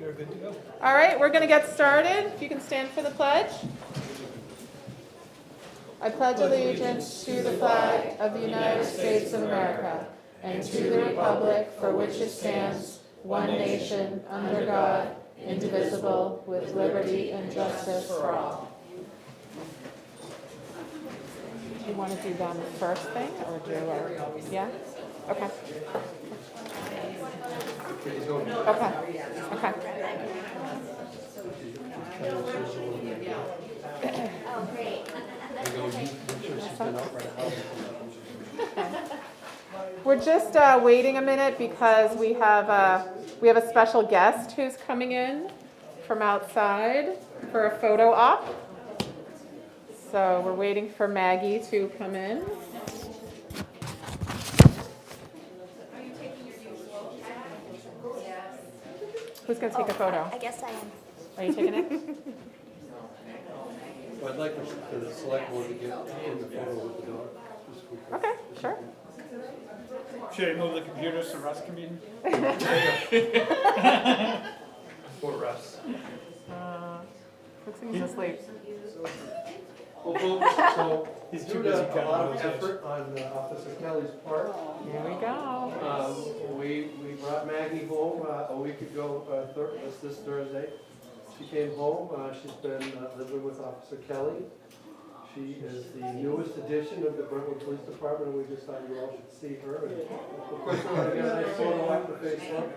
You're good to go. All right, we're going to get started. If you can stand for the pledge. I pledge allegiance to the flag of the United States of America and to the republic for which it stands, one nation, under God, indivisible, with liberty and justice for all. Do you want to do them first thing or do yeah? Okay. Okay. Okay. Oh, great. We're just waiting a minute because we have a special guest who's coming in from outside for a photo op. So we're waiting for Maggie to come in. Who's going to take a photo? I guess I am. Are you taking it? Well, I'd like the Selectboard to get in the photo with the dog. Okay, sure. Should I move the computers so Russ can be in? For Russ. Looks like he's asleep. Well, so He's due too to busy a cutting lot of those effort on Officer Kelly's part, Here we go. we brought Maggie home a week ago, this Thursday. She came home, she's been living with Officer Kelly. She is the newest addition of the Brentwood Police Department, and we just thought you all should see her. And of course, we're gonna get a nice photo after Facebook.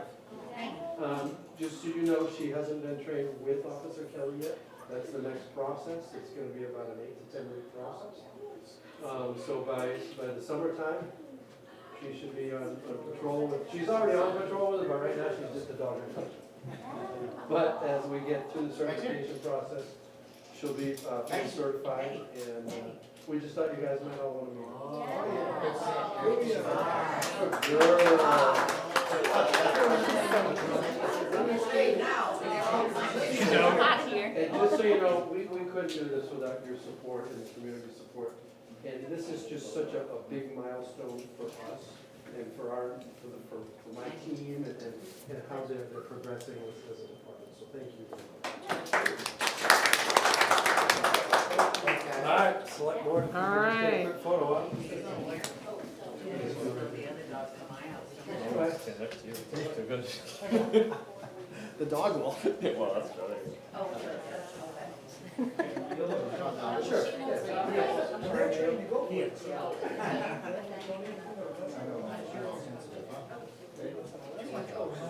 Just so you know, she hasn't been trained with Officer Kelly yet. That's the next process. It's gonna be about an 8 to 10 week process. So by the summertime, she should be on patrol with, she's already on patrol with it, but right now she's just a dog instructor. But as we get through the certification process, she'll be fully certified, and we just thought you guys might all want to meet her. Hot here. And just so you know, we couldn't do this without your support and the community support. And this is just such a big milestone for us and for my team and how they're progressing as a department. So thank you very much. All right, Selectboard. All right. Quick photo up. The dog will. Well, that's better. Sure.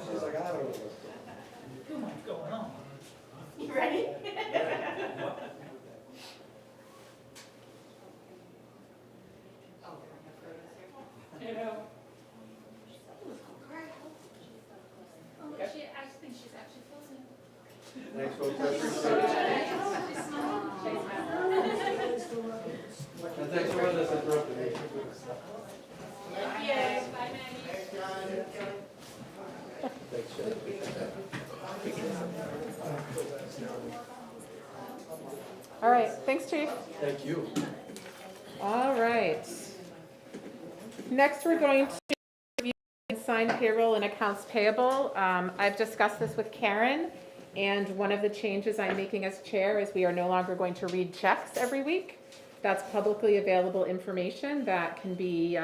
She's like, I don't know. What's going on? You ready? I think she's actually closing. Thanks, folks. I appreciate it. And thanks for letting us interrupt the meeting. Yes, bye, Maggie. Thanks, Shannon. All right, thanks, Chief. Thank you. All right. Next, we're going to review and sign payroll and accounts payable. I've discussed this with Karen, and one of the changes I'm making as chair is we are no longer going to read checks every week. That's publicly available information that can be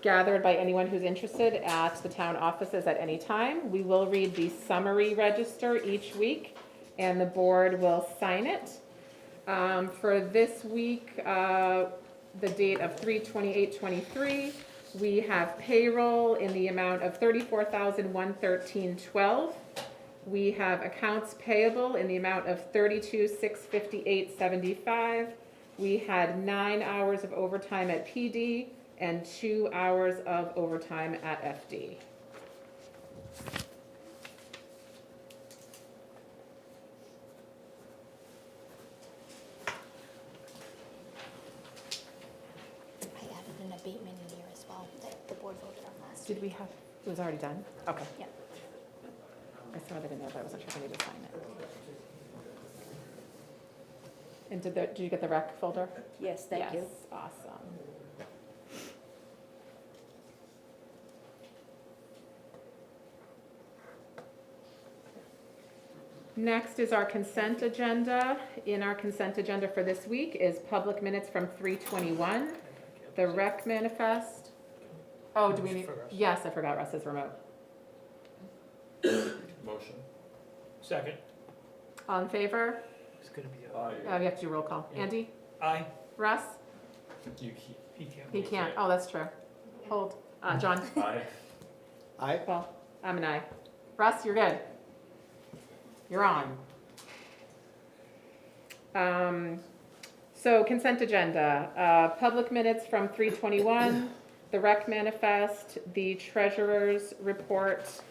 gathered by anyone who's interested at the town offices at any time. We will read the summary register each week, and the board will sign it. For this week, the date of 3/28/23, we have payroll in the amount of $34,113.12. We have accounts payable in the amount of $32,658.75. We had 9 hours of overtime at PD and 2 hours of overtime at FD. I added an abatement in here as well that the board voted on last. Did we have, it was already done? Okay. Yeah. I saw that in there, but I wasn't sure if I needed to sign it. And did you get the rec folder? Yes, thank you. Yes, awesome. Next is our consent agenda. In our consent agenda for this week is public minutes from 3:21, the rec manifest. Oh, do we need, yes, I forgot Russ's remote. Motion. Second. All in favor? It's gonna be We have to do roll call. Yeah. Andy? Aye. Russ? You keep. He can't. He can't. Oh, that's true. Hold. John? Aye. Aye. Well, I'm an aye. Russ, you're good. You're on. So consent agenda, public minutes from 3:21, the rec manifest, the treasurer's report,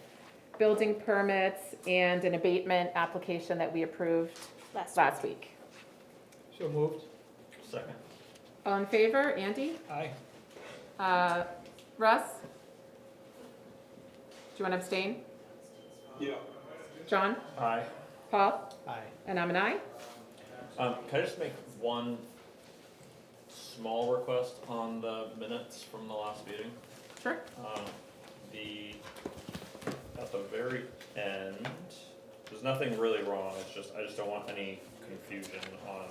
building permits, and an abatement application that we approved last week. So moved. Second. All in favor? Andy? Aye. Russ? Do you want to abstain? Yeah. John? Aye. Paul? Aye. And I'm an aye. Can I just make one small request on the minutes from the last meeting? Sure. At the very end, there's nothing really wrong, I just don't want any confusion on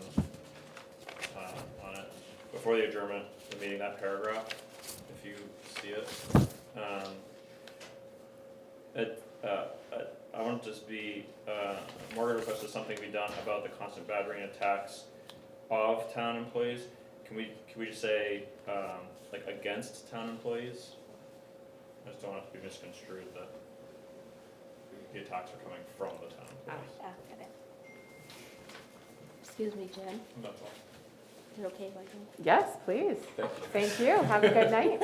it. Before the adjournment, the meeting, that paragraph, if you see it. I want to just be, Margaret requested something be done about the constant battering attacks of town employees. Can we just say, like, against town employees? I just don't want it to be misconstrued that the attacks are coming from the town employees. Got it. Excuse me, Jen. That's all. Is it okay if I go? Yes, please. Thank you. Thank you. Have a good night.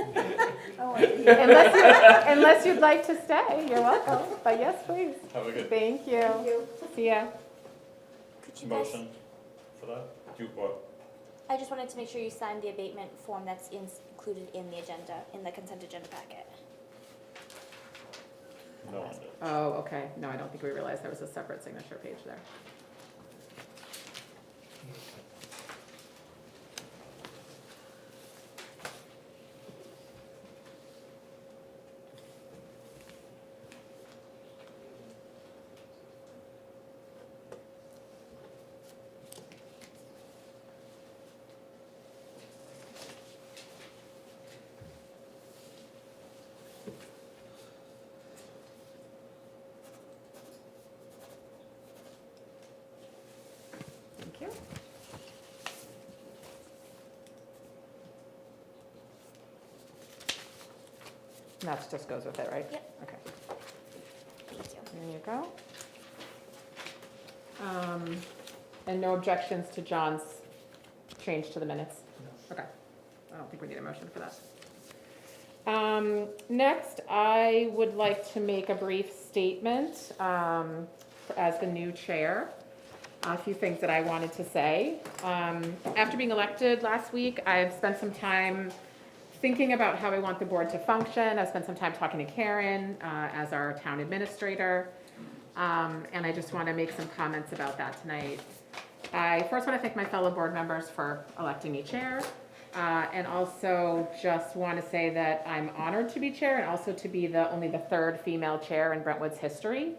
Oh, Unless you'd like to stay, you're welcome. But yes, please. Have a good Thank you. See ya. could you guys, motion for that. Do what? I just wanted to make sure you signed the abatement form that's included in the agenda, in the consent agenda packet. No one did. Oh, okay. No, I don't think we realized there was a separate signature page there. Thank you. And that just goes with it, right? Yep. Okay, Thank you. there you go. And no objections to John's change to the minutes? Okay, I don't think we need a motion for that. Next, I would like to make a brief statement as the new chair. A few things that I wanted to say. After being elected last week, I've spent some time thinking about how I want the board to function. I've spent some time talking to Karen as our town administrator, and I just want to make some comments about that tonight. I first want to thank my fellow board members for electing me chair, and also just want to say that I'm honored to be chair and also to be only the third female chair in Brentwood's history.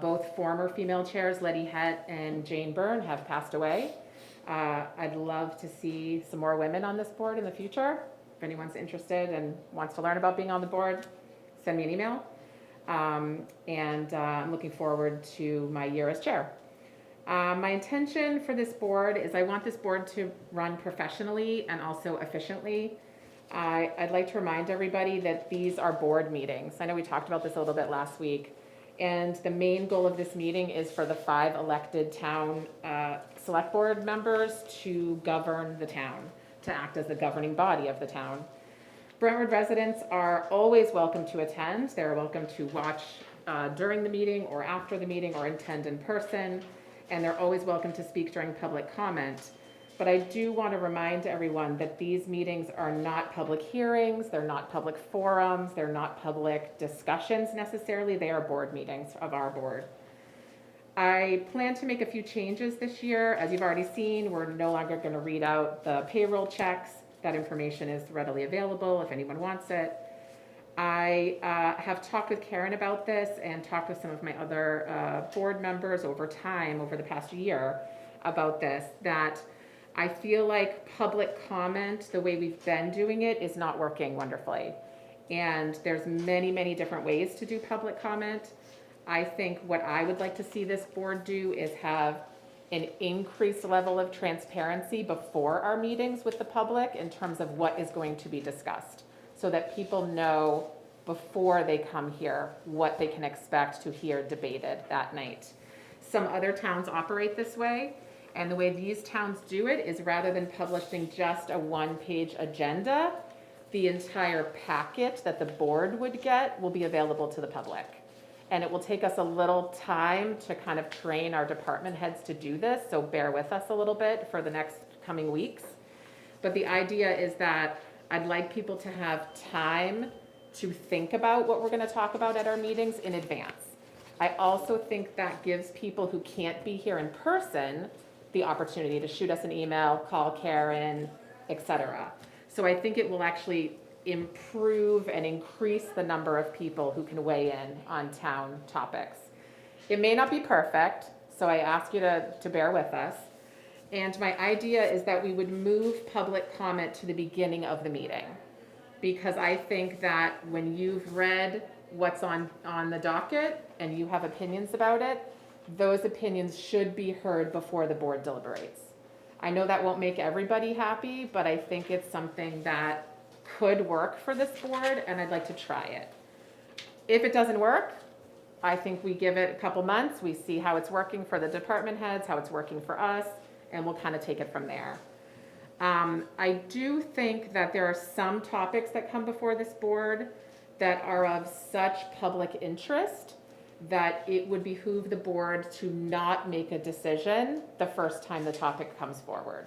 Both former female chairs, Letty Hett and Jane Byrne, have passed away. I'd love to see some more women on this board in the future. If anyone's interested and wants to learn about being on the board, send me an email. I'm looking forward to my year as chair. My intention for this board is I want this board to run professionally and also efficiently. I'd like to remind everybody that these are board meetings. I know we talked about this a little bit last week. And the main goal of this meeting is for the 5 elected town select board members to govern the town, to act as the governing body of the town. Brentwood residents are always welcome to attend. They're welcome to watch during the meeting or after the meeting or attend in person. And they're always welcome to speak during public comment. But I do want to remind everyone that these meetings are not public hearings, they're not public forums, they're not public discussions necessarily, they are board meetings of our board. I plan to make a few changes this year. As you've already seen, we're no longer going to read out the payroll checks. That information is readily available if anyone wants it. I have talked with Karen about this and talked with some of my other board members over time, over the past year, about this, that I feel like public comment, the way we've been doing it, is not working wonderfully. And there's many, many different ways to do public comment. I think what I would like to see this board do is have an increased level of transparency before our meetings with the public in terms of what is going to be discussed, so that people know before they come here what they can expect to hear debated that night. Some other towns operate this way, and the way these towns do it is rather than publishing just a one-page agenda, the entire packet that the board would get will be available to the public. And it will take us a little time to kind of train our department heads to do this, so bear with us a little bit for the next coming weeks. But the idea is that I'd like people to have time to think about what we're gonna talk about at our meetings in advance. I also think that gives people who can't be here in person the opportunity to shoot us an email, call Karen, etc. So I think it will actually improve and increase the number of people who can weigh in on town topics. It may not be perfect, so I ask you to bear with us. And my idea is that we would move public comment to the beginning of the meeting, because I think that when you've read what's on the docket and you have opinions about it, those opinions should be heard before the board deliberates. I know that won't make everybody happy, but I think it's something that could work for this board, and I'd like to try it. If it doesn't work, I think we give it a couple months, we see how it's working for the department heads, how it's working for us, and we'll kind of take it from there. I do think that there are some topics that come before this board that are of such public interest that it would behoove the board to not make a decision the first time the topic comes forward.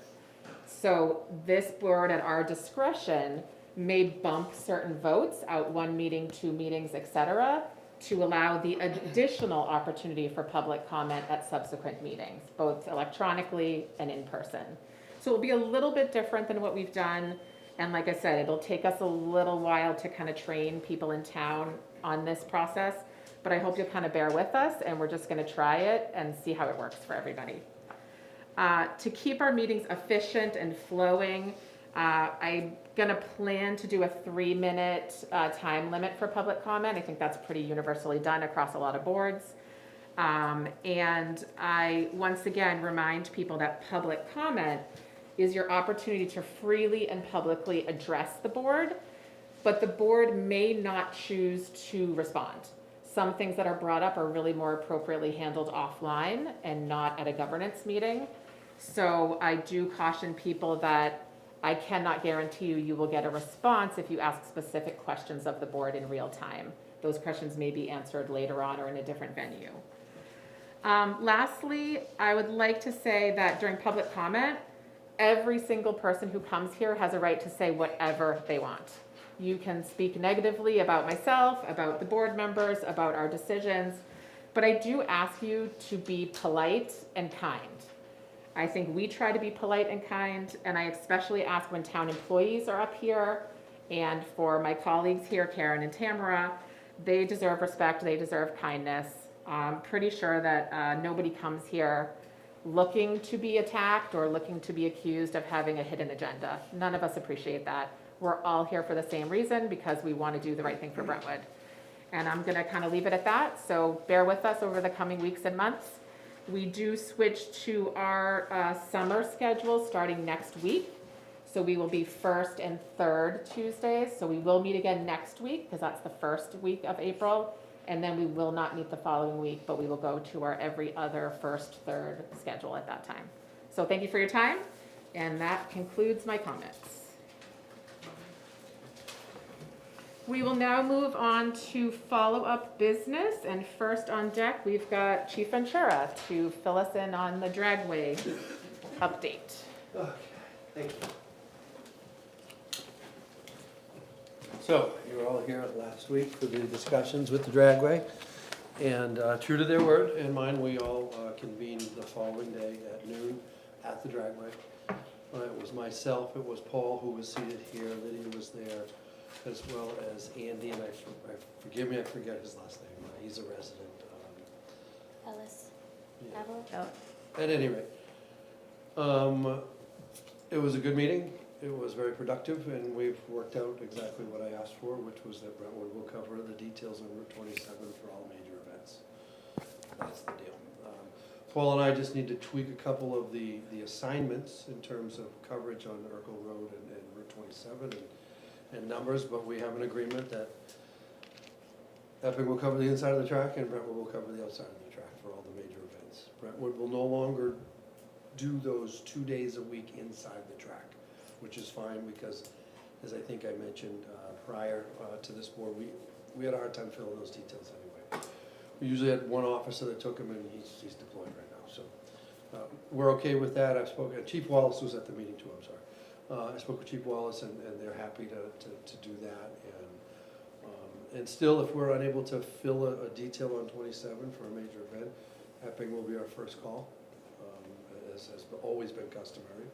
So this board, at our discretion, may bump certain votes out one meeting, two meetings, etc., to allow the additional opportunity for public comment at subsequent meetings, both electronically and in person. So it'll be a little bit different than what we've done. And like I said, it'll take us a little while to kind of train people in town on this process, but I hope you'll kind of bear with us, and we're just going to try it and see how it works for everybody. To keep our meetings efficient and flowing, I'm going to plan to do a 3-minute time limit for public comment. I think that's pretty universally done across a lot of boards. And I once again remind people that public comment is your opportunity to freely and publicly address the board, but the board may not choose to respond. Some things that are brought up are really more appropriately handled offline and not at a governance meeting. So I do caution people that I cannot guarantee you will get a response if you ask specific questions of the board in real time. Those questions may be answered later on or in a different venue. Lastly, I would like to say that during public comment, every single person who comes here has a right to say whatever they want. You can speak negatively about myself, about the board members, about our decisions, but I do ask you to be polite and kind. I think we try to be polite and kind, and I especially ask when town employees are up here, and for my colleagues here, Karen and Tamara, they deserve respect, they deserve kindness. I'm pretty sure that nobody comes here looking to be attacked or looking to be accused of having a hidden agenda. None of us appreciate that. We're all here for the same reason, because we want to do the right thing for Brentwood. And I'm going to kind of leave it at that, so bear with us over the coming weeks and months. We do switch to our summer schedule starting next week. So we will be first and third Tuesdays. So we will meet again next week, because that's the first week of April. And then we will not meet the following week, but we will go to our every other first, third schedule at that time. So thank you for your time, and that concludes my comments. We will now move on to follow-up business, and first on deck, we've got Chief Ventura to fill us in on the Dragway update. Okay, thank you. So, you were all here last week for the discussions with the Dragway, and true to their word and mine, we all convened the following day at noon at the Dragway. It was myself, it was Paul who was seated here, Lydia was there, as well as Andy, and forgive me, I forget his last name, he's a resident. Ellis, Yeah. Avalon? Oh, At any rate, it was a good meeting, it was very productive, and we've worked out exactly what I asked for, which was that Brentwood will cover the details on Route 27 for all major events. That's the deal. Paul and I just need to tweak a couple of the assignments in terms of coverage on Urkel Road and Route 27 and numbers, but we have an agreement that Epping will cover the inside of the track and Brentwood will cover the outside of the track for all the major events. Brentwood will no longer do those 2 days a week inside the track, which is fine because, as I think I mentioned prior to this board, we had a hard time filling those details anyway. We usually had one officer that took him and he's deployed right now, so we're okay with that. I've spoken, Chief Wallace was at the meeting too, I'm sorry. I spoke with Chief Wallace and they're happy to do that. And still, if we're unable to fill a detail on 27 for a major event, Epping will be our first call, as has always been customary.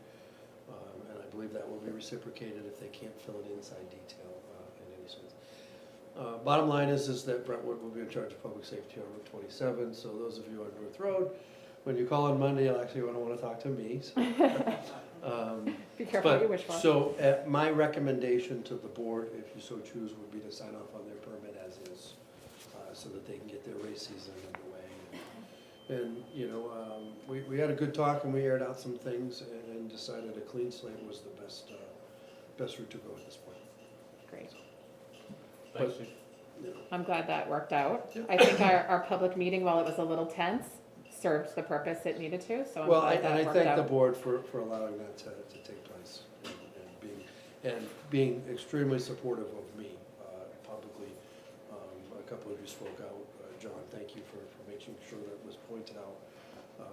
And I believe that will be reciprocated if they can't fill an inside detail in any sense. Bottom line is that Brentwood will be in charge of public safety on Route 27, so those of you on North Road, when you call on Monday, you'll actually want to talk to me. So. be careful what you wish for. So my recommendation to the board, if you so choose, would be to sign off on their permit as is, so that they can get their race season underway. And you know, we had a good talk and we aired out some things and decided a clean slate was the best route to go at this point. Great. Thanks, But, Chief. you know, I'm glad that worked out. Yeah. I think our public meeting, while it was a little tense, served the purpose it needed to, so I'm Well, glad that I worked thank the out. board for allowing that to take place and being extremely supportive of me publicly. A couple of you spoke out. John, thank you for making sure that was pointed out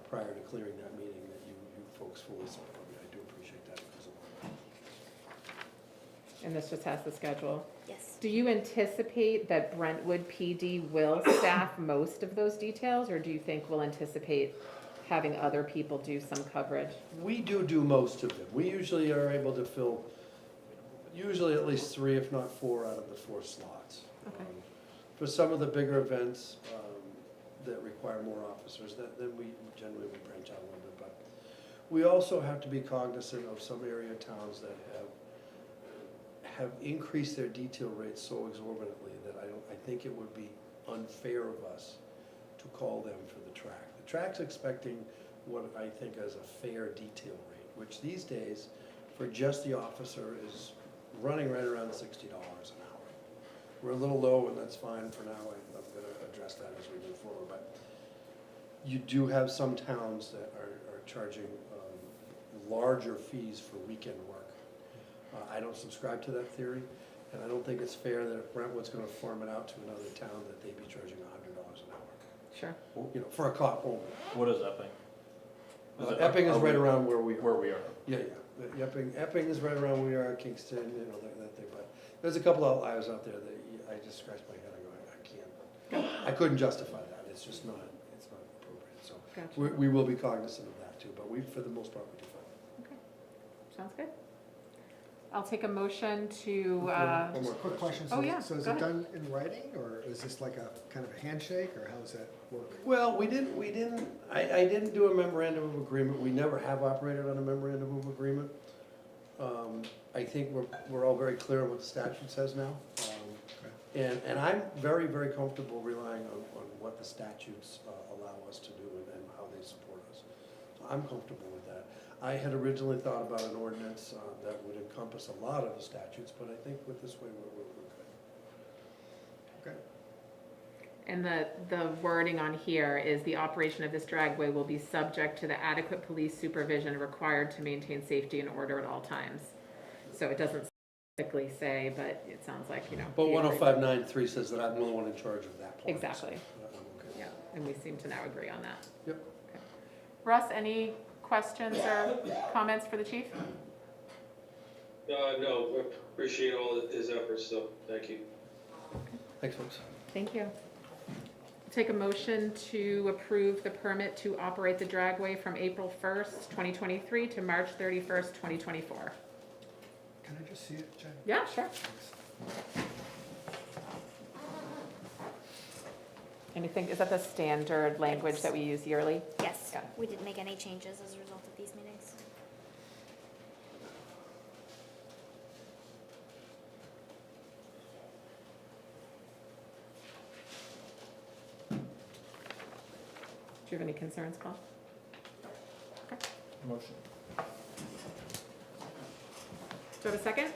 prior to clearing that meeting that you folks fully support me. I do appreciate that because of And this just has the schedule. Yes. Do you anticipate that Brentwood PD will staff most of those details, or do you think we'll anticipate having other people do some coverage? We do most of them. We usually are able to fill, usually at least 3, if not 4 out of the 4 slots. Okay. For some of the bigger events that require more officers, then we generally would branch out a little bit. But we also have to be cognizant of some area towns that have increased their detail rates so exorbitantly that I think it would be unfair of us to call them for the track. The track's expecting what I think is a fair detail rate, which these days, for just the officer, is running right around $60 an hour. We're a little low, and that's fine for now. I'm going to address that as we move forward. But you do have some towns that are charging larger fees for weekend work. I don't subscribe to that theory, and I don't think it's fair that if Brentwood's going to farm it out to another town, that they'd be charging $100 an hour. Sure. You know, for a cop only. What is Epping? Epping is are right we- around where we are. Where we are. Yeah. Epping is right around where we are, Kingston, you know, that thing. But there's a couple outliers out there that I just scratch my head and go, I can't. I couldn't justify that. It's just not. It's not appropriate. So Gotcha. we will be cognizant of that too. But for the most part, we do fine. Okay. Sounds good. I'll take a motion to, One more Quick question. Oh, yeah, So is go it ahead. done in writing, or is this like a kind of a handshake, or how does that work? Well, I didn't do a memorandum of agreement. We never have operated on a memorandum of agreement. I think we're all very clear on what the statute says now. And I'm very, very comfortable relying on what the statutes allow us to do and how they support us. So I'm comfortable with that. I had originally thought about an ordinance that would encompass a lot of the statutes, but I think with this way, we're good. Okay. and the wording on here is the operation of this dragway will be subject to the adequate police supervision required to maintain safety and order at all times. So it doesn't specifically say, but it sounds like, you know. But the agreement- 105.9.3 says that I'm the one in charge of that part. Exactly. So I'm okay. Yeah, and we seem to now agree on that. Yep. Okay. Russ, any questions or comments for the chief? No, appreciate all his efforts, so thank you. Thanks, folks. Thank you. Take a motion to approve the permit to operate the dragway from April 1st, 2023 to March 31st, 2024. Can I just see it, Jen? Yeah, sure. Thanks. Anything, is that the standard language that we use yearly? Yes, Got it. we didn't make any changes as a result of these meetings. Do you have any concerns, Paul? Motion. Do you have a second?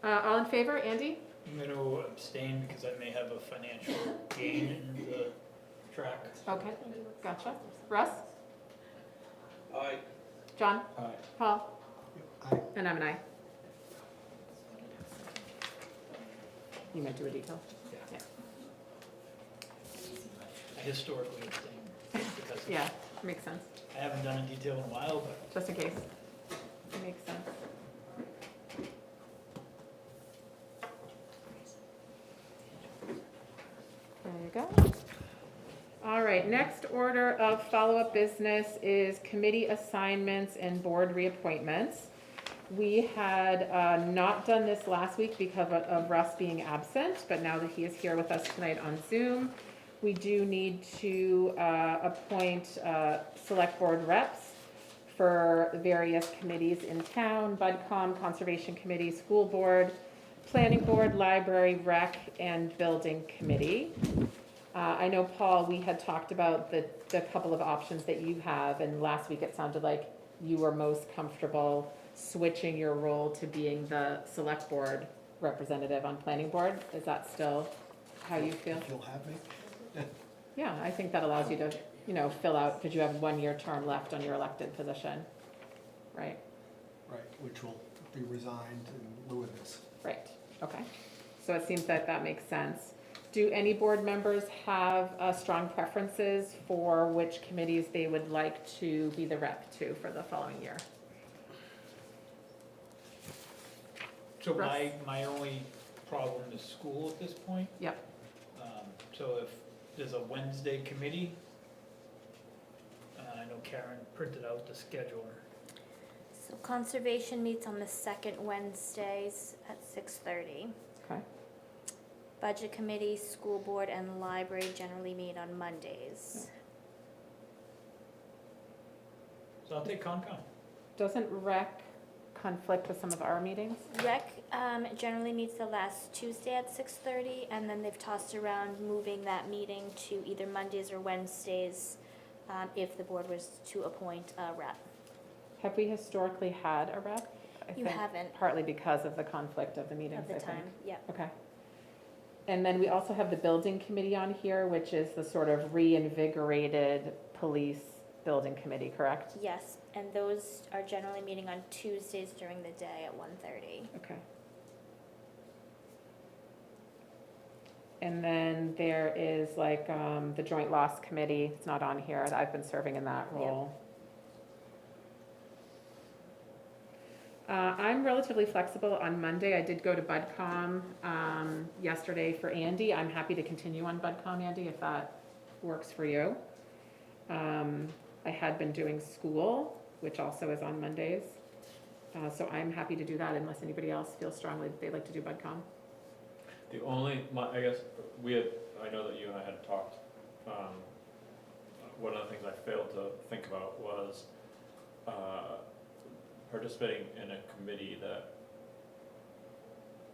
All in favor, Andy? I'm going to abstain because I may have a financial gain in the track. Okay, gotcha. Russ? Aye. John? Aye. Paul? Aye. And I'm an aye. You might do a detail? Yeah. I historically abstain because Yeah, makes sense, I haven't done a detail in a while, but just in case. Makes sense. There you go. All right, next order of follow-up business is committee assignments and board reappointments. We had not done this last week because of Russ being absent, but now that he is here with us tonight on Zoom, we do need to appoint select board reps for various committees in town: BudCom, Conservation Committee, School Board, Planning Board, Library, Rec, and Building Committee. I know, Paul, we had talked about the couple of options that you have, and last week it sounded like you were most comfortable switching your role to being the select board representative on planning board. Is that still how you feel? If you'll have me. Yeah, I think that allows you to, fill out, because you have 1-year term left on your elected position, right? Right, which will be resigned in lieu of this. Right, okay. So it seems that that makes sense. Do any board members have strong preferences for which committees they would like to be the rep to for the following year? so Russ? my only problem is school at this point. Yep. So if there's a Wednesday committee, I know Karen printed out the schedule. So conservation meets on the second Wednesdays at 6:30. Okay, Budget committee, school board, and library generally meet on Mondays. So I'll take Concom. doesn't rec conflict with some of our meetings? Rec generally meets the last Tuesday at 6:30, and then they've tossed around moving that meeting to either Mondays or Wednesdays if the board was to appoint a rep. Have we historically had a rep? I You think haven't. Partly because of the conflict of the meetings, Of the I think. time, yep. Okay. And then we also have the building committee on here, which is the sort of reinvigorated police building committee, correct? Yes, and those are generally meeting on Tuesdays during the day at 1:30. Okay. And then there is like the joint loss committee, it's not on here, I've been serving in that role. I'm relatively flexible on Monday. I did go to BudCom yesterday for Andy. I'm happy to continue on BudCom, Andy, if that works for you. I had been doing school, which also is on Mondays. So I'm happy to do that unless anybody else feels strongly that they'd like to do BudCom. The only, I guess, I know that you and I had talked, one of the things I failed to think about was participating in a committee that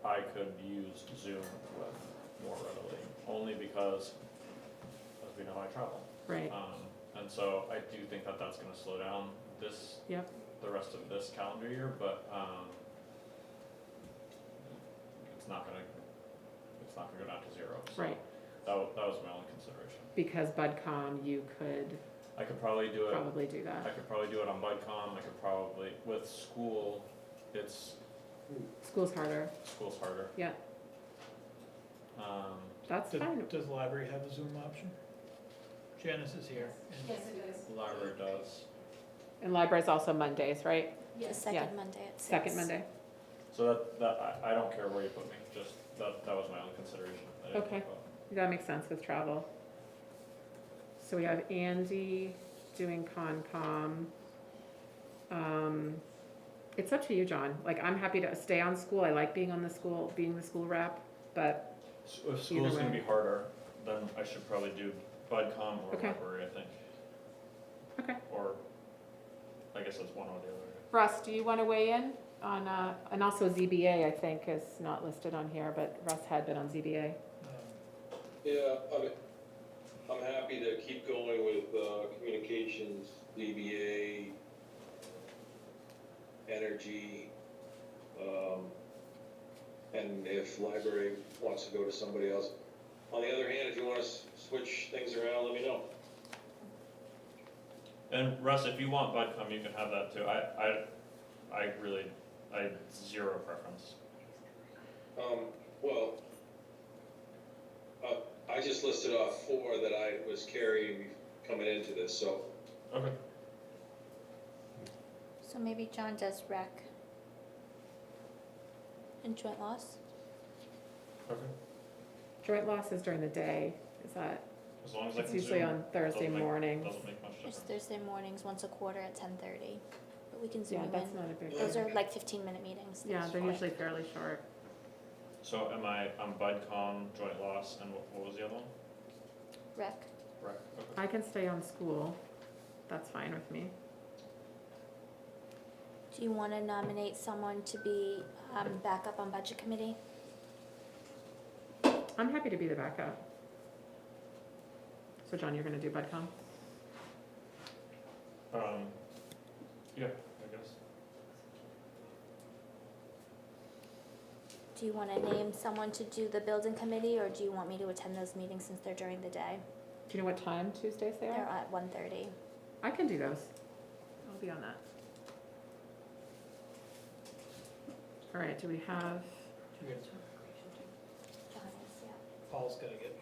I could use Zoom with more readily, only because, as we know, I travel. Right. And so I do think that that's gonna slow down Yep. the rest of this calendar year, but, it's not gonna go down to zero, so. Right. That was my only consideration. Because BudCom, you could I could probably do it, probably do I that. could probably do it on BudCom, I could probably, with school, School's harder. school's harder. Yeah, that's fine. Does the library have a Zoom option? Janice is here. and The library does. And library's also Mondays, right? The Yeah. second Monday at 6. Second Monday. So I don't care where you put me, just, that was my only consideration. I didn't Okay. think about. That makes sense with travel. So we have Andy doing Concom. It's up to you, John. Like, I'm happy to stay on school. I like being the school rep, but If school's gonna way. be harder, then I should probably do BudCom or Okay. library, I think. Okay. Or, I guess that's one or the other. Russ, do you want to weigh in on, and also ZBA, I think, is not listed on here, but Russ had been on ZBA. Yeah, I'm happy to keep going with, communications, DBA, energy, and if library wants to go to somebody else. On the other hand, if you wanna switch things around, let me know. And Russ, if you want BudCom, you can have that too. I really, I zero preference. Well, I just listed off 4 that I was carrying coming into this, so. Okay. So maybe John does rec. And joint loss? Okay. Joint loss is during the day, is that, As long as I it's can usually zoom, on Thursday doesn't make- mornings. doesn't make much It's difference. Thursday mornings, once a quarter at 10:30, but we can zoom Yeah, in. that's not a big Those deal. are like 15-minute meetings. Yeah, That's they're fine. usually fairly short. So I'm BudCom, joint loss, and what was the other one? Rec. Rec, okay. I can stay on school. That's fine with me. Do you want to nominate someone to be backup on budget committee? I'm happy to be the backup. So John, you're gonna do BudCom? Yeah, I guess. Do you want to name someone to do the building committee, or do you want me to attend those meetings since they're during the day? Do you know what time Tuesdays they They're are? at 1:30. I can do those. I'll be on that. All right, do we have, You guys- John is, yeah. Paul's gotta get,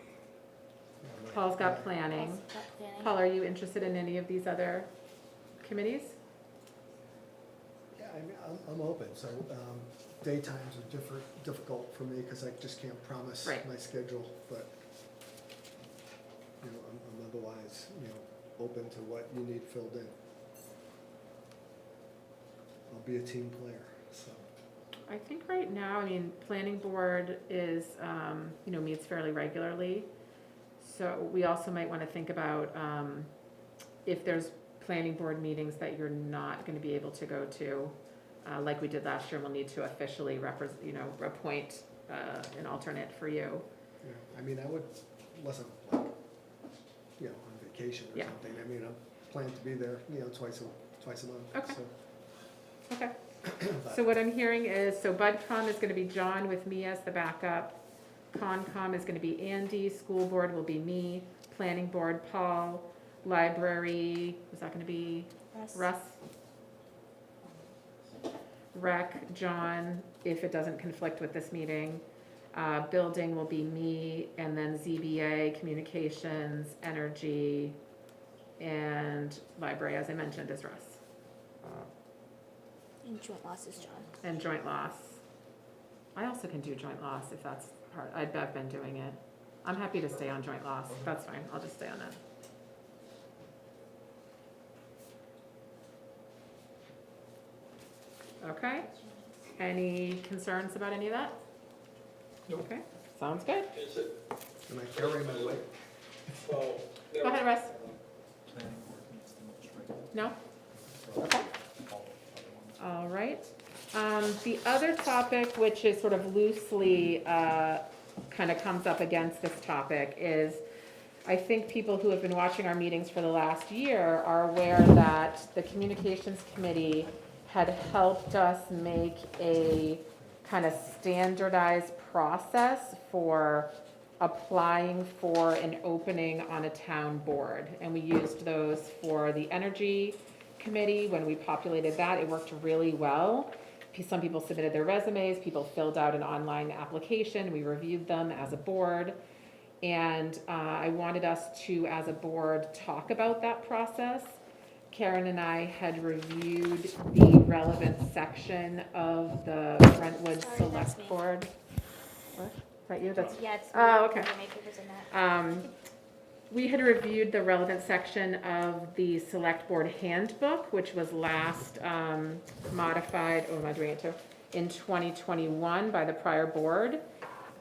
Paul's got planning. Paul's got planning. Paul, are you interested in any of these other committees? Yeah, I mean, I'm open, so daytimes are difficult for me because I just can't promise Right. my schedule, but, you know, I'm otherwise, you know, open to what you need filled in. I'll be a team player, so. I think right now, I mean, planning board is, meets fairly regularly. So we also might want to think about if there's planning board meetings that you're not going to be able to go to, like we did last year, we'll need to officially appoint an alternate for you. Yeah, I mean, I would, unless I'm like, you know, on vacation or Yeah. something, I mean, I'm planning to be there, you know, twice a month, Okay. so. Okay. But- So what I'm hearing is, so BudCom is going to be John with me as the backup. Concom is going to be Andy, school board will be me, planning board Paul, library, is that going to be Russ? Rec, John, if it doesn't conflict with this meeting. Building will be me, and then ZBA, communications, energy, and library, as I mentioned, is Russ. And joint loss is John. And joint loss. I also can do joint loss if that's part, I've been doing it. I'm happy to stay on joint loss, that's fine, I'll just stay on it. Okay, any concerns about any of that? Nope. Okay, sounds good. Is it, Am I carrying my weight? oh, Go ahead, Russ. Planning board meets the most regular. No? Okay. All right. The other topic, which is sort of loosely kind of comes up against this topic, is I think people who have been watching our meetings for the last year are aware that the Communications Committee had helped us make a kind of standardized process for applying for an opening on a town board. And we used those for the Energy Committee. When we populated that, it worked really well. Some people submitted their resumes, people filled out an online application, we reviewed them as a board. And I wanted us to, as a board, talk about that process. Karen and I had reviewed the relevant section of the Brentwood Sorry, that's me. Selectboard. What? Is that you? That's Yeah, it's. Oh, okay. There may be papers in that. We had reviewed the relevant section of the Select Board Handbook, which was last modified, oh, am I doing it too? In 2021 by the prior board.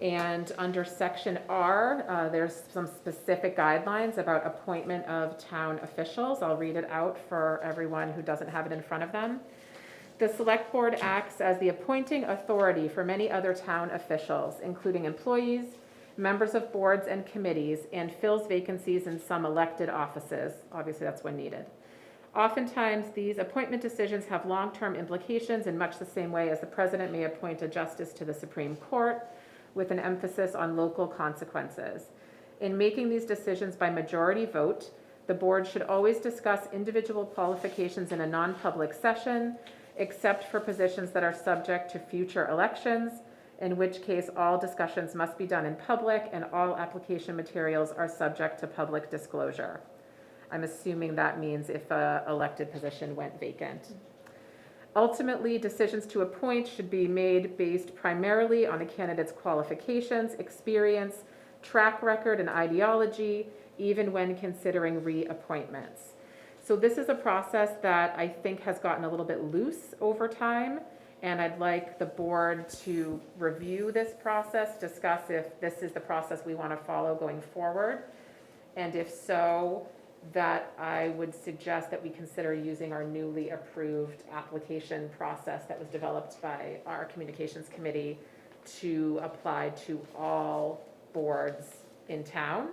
And under section R, there's some specific guidelines about appointment of town officials. I'll read it out for everyone who doesn't have it in front of them. The Select Board acts as the appointing authority for many other town officials, including employees, members of boards and committees, and fills vacancies in some elected offices. Obviously, that's when needed. Oftentimes, these appointment decisions have long-term implications in much the same way as the president may appoint a justice to the Supreme Court, with an emphasis on local consequences. In making these decisions by majority vote, the board should always discuss individual qualifications in a non-public session, except for positions that are subject to future elections, in which case all discussions must be done in public and all application materials are subject to public disclosure. I'm assuming that means if an elected position went vacant. Ultimately, decisions to appoint should be made based primarily on a candidate's qualifications, experience, track record, and ideology, even when considering reappointments. So this is a process that I think has gotten a little bit loose over time, and I'd like the board to review this process, discuss if this is the process we want to follow going forward, and if so, that I would suggest that we consider using our newly approved application process that was developed by our communications committee to apply to all boards in town.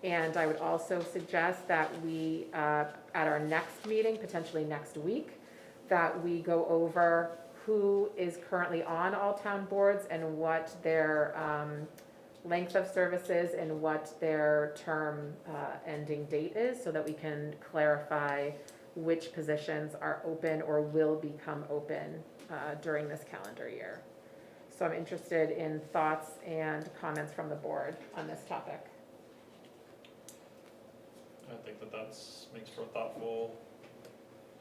And I would also suggest that we, at our next meeting, potentially next week, that we go over who is currently on all town boards and what their length of service is and what their term ending date is, so that we can clarify which positions are open or will become open during this calendar year. So I'm interested in thoughts and comments from the board on this topic. I think that makes for a thoughtful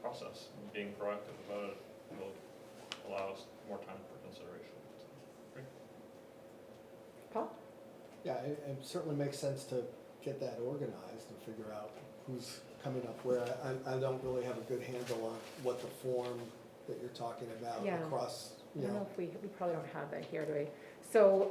process, and being proactive about it will allow us more time for consideration. Paul? Yeah, it certainly makes sense to get that organized and figure out who's coming up where. I don't really have a good handle on what the form that you're talking about Yeah. across, I don't know if we probably don't have that here, do we? So